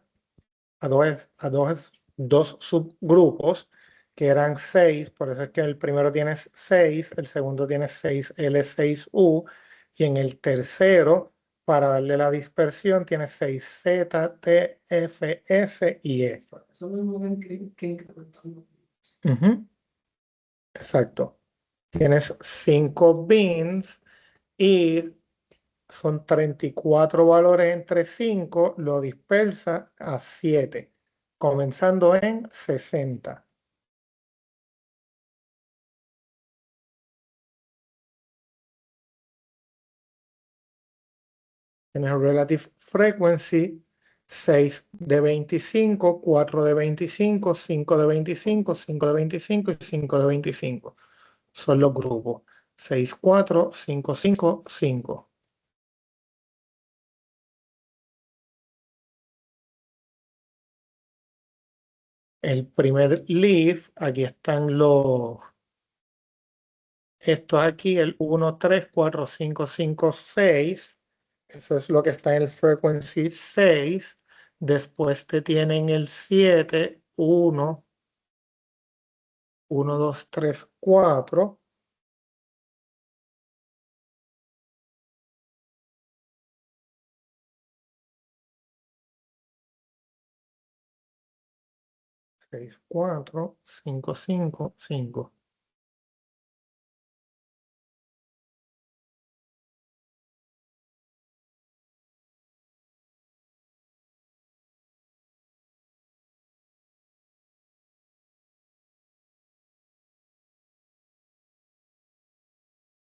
[SPEAKER 1] Dos subgrupos que eran 6, por eso es que el primero tiene 6, el segundo tiene 6L6U, y en el tercero, para darle la dispersión, tiene 6Z, T, F, S y E.
[SPEAKER 4] Eso mismo que incrementando.
[SPEAKER 1] Ujú, exacto. Tienes 5 bins y son 34 valores entre 5, lo dispersa a 7, comenzando en 60. Tienes relative frequency 6 de 25, 4 de 25, 5 de 25, 5 de 25 y 5 de 25. Son los grupos 6, 4, 5, 5, 5. El primer leaf, aquí están estos aquí, el 1, 3, 4, 5, 5, 6. Eso es lo que está en el frequency 6. Después te tienen el 7, 1, 1, 2, 3, 4. Seis, 4, 5, 5, 5.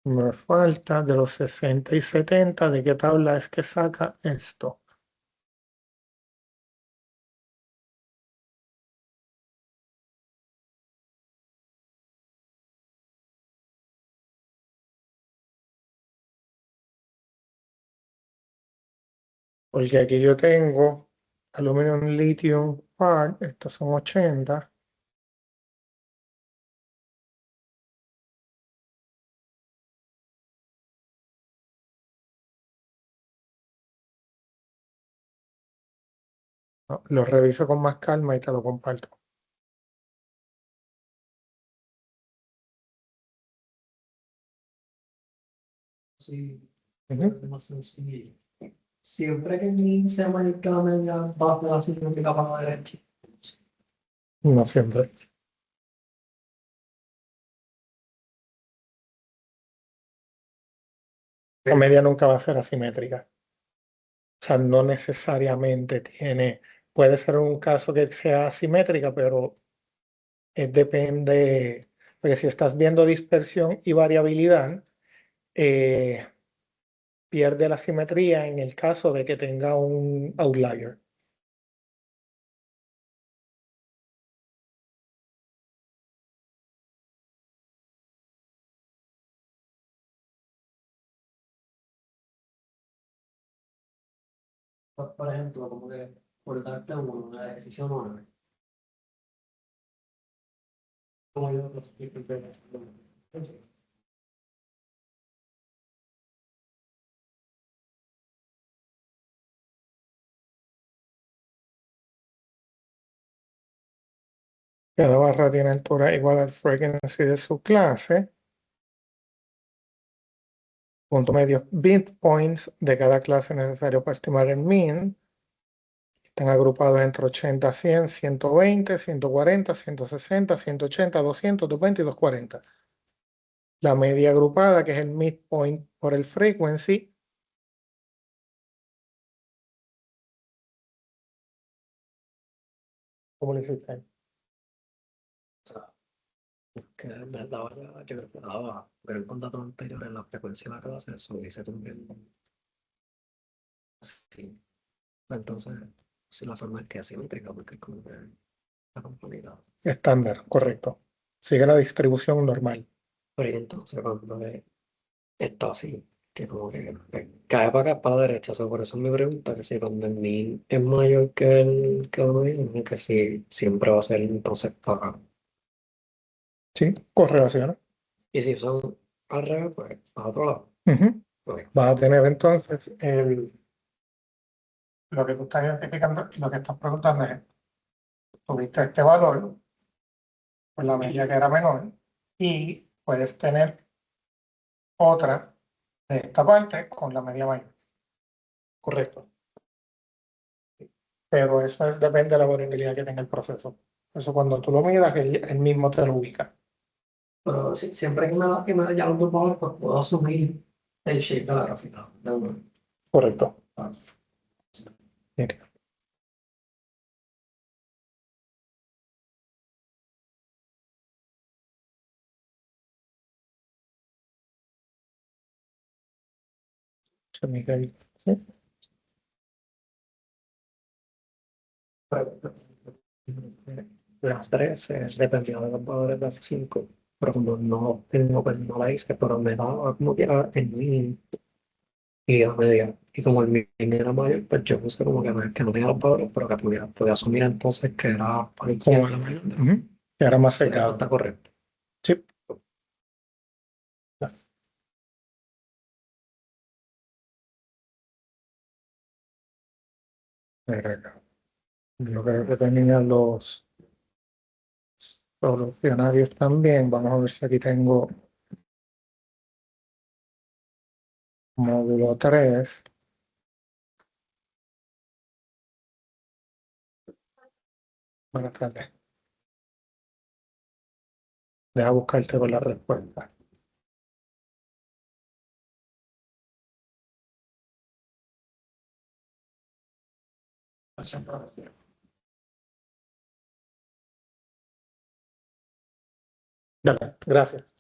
[SPEAKER 1] Me falta de los 60 y 70, ¿de qué tabla es que saca esto? Porque aquí yo tengo aluminum lithium part, estos son 80. No, lo reviso con más calma y te lo comparto.
[SPEAKER 4] Sí,
[SPEAKER 1] Ujú.
[SPEAKER 4] es más sencillo. Siempre que el min sea mayor que la media, va a ser la significa para la derecha.
[SPEAKER 1] No siempre. La media nunca va a ser asimétrica. O sea, no necesariamente tiene, puede ser un caso que sea asimétrica, pero depende, porque si estás viendo dispersión y variabilidad, eh, pierde la simetría en el caso de que tenga un outlier.
[SPEAKER 4] Por ejemplo, como que por darte una decisión nueva. Como yo lo explico,
[SPEAKER 1] Cada barra tiene altura igual al frequency de su clase. Punto medio bit points de cada clase necesario para estimar el mean. Están agrupados entre 80, 100, 120, 140, 160, 180, 200, 220 y 240. La media agrupada, que es el midpoint por el frequency. ¿Cómo lo hiciste?
[SPEAKER 4] que me daba ya, que me daba, pero el contacto anterior en la frecuencia de la clase, eso dice también. Sí. Entonces, sí, la forma es que es simétrica, porque es como que la componente.
[SPEAKER 1] Estándar, correcto. Sigue la distribución normal.
[SPEAKER 4] Pero y entonces, cuando está así, que como que cae para acá, para la derecha, o sea, por eso es mi pregunta, que si cuando el min es mayor que el mediano, que si siempre va a ser entonces para acá.
[SPEAKER 1] Sí, correlaciona.
[SPEAKER 4] Y si son al revés, pues a otro lado.
[SPEAKER 1] Ujú.
[SPEAKER 4] Ok.
[SPEAKER 1] Vas a tener entonces lo que tú estás identificando, lo que estás preguntando es, tuviste este valor, pues la medida que era menor, y puedes tener otra de esta parte con la media mayor. Correcto. Pero eso depende de la variabilidad que tenga el proceso. Eso cuando tú lo midas, él mismo te lo ubica.
[SPEAKER 4] Pero siempre que me da ya los dos valores, pues puedo asumir el shape de la gráfica. De uno.
[SPEAKER 1] Correcto.
[SPEAKER 4] Ah,
[SPEAKER 1] Mira, Miguel, ¿sí?
[SPEAKER 4] las tres, dependiendo de los valores de las 5, pero como no tengo, pues no la hice, pero me daba como que era el min y a media. Y como el min era mayor, pues yo puse como que no tenía los valores, pero que podía asumir entonces que era por
[SPEAKER 1] Como
[SPEAKER 4] izquierda.
[SPEAKER 1] la mayor. Ujú. Que era más
[SPEAKER 4] Sí, eso
[SPEAKER 1] secado.
[SPEAKER 4] está correcto.
[SPEAKER 1] Sí. Mira acá. Yo creo que tenía los solucionarios también. Vamos a ver si aquí tengo módulo 3. Buenas tardes. Deja buscarte con la respuesta. Dale, gracias.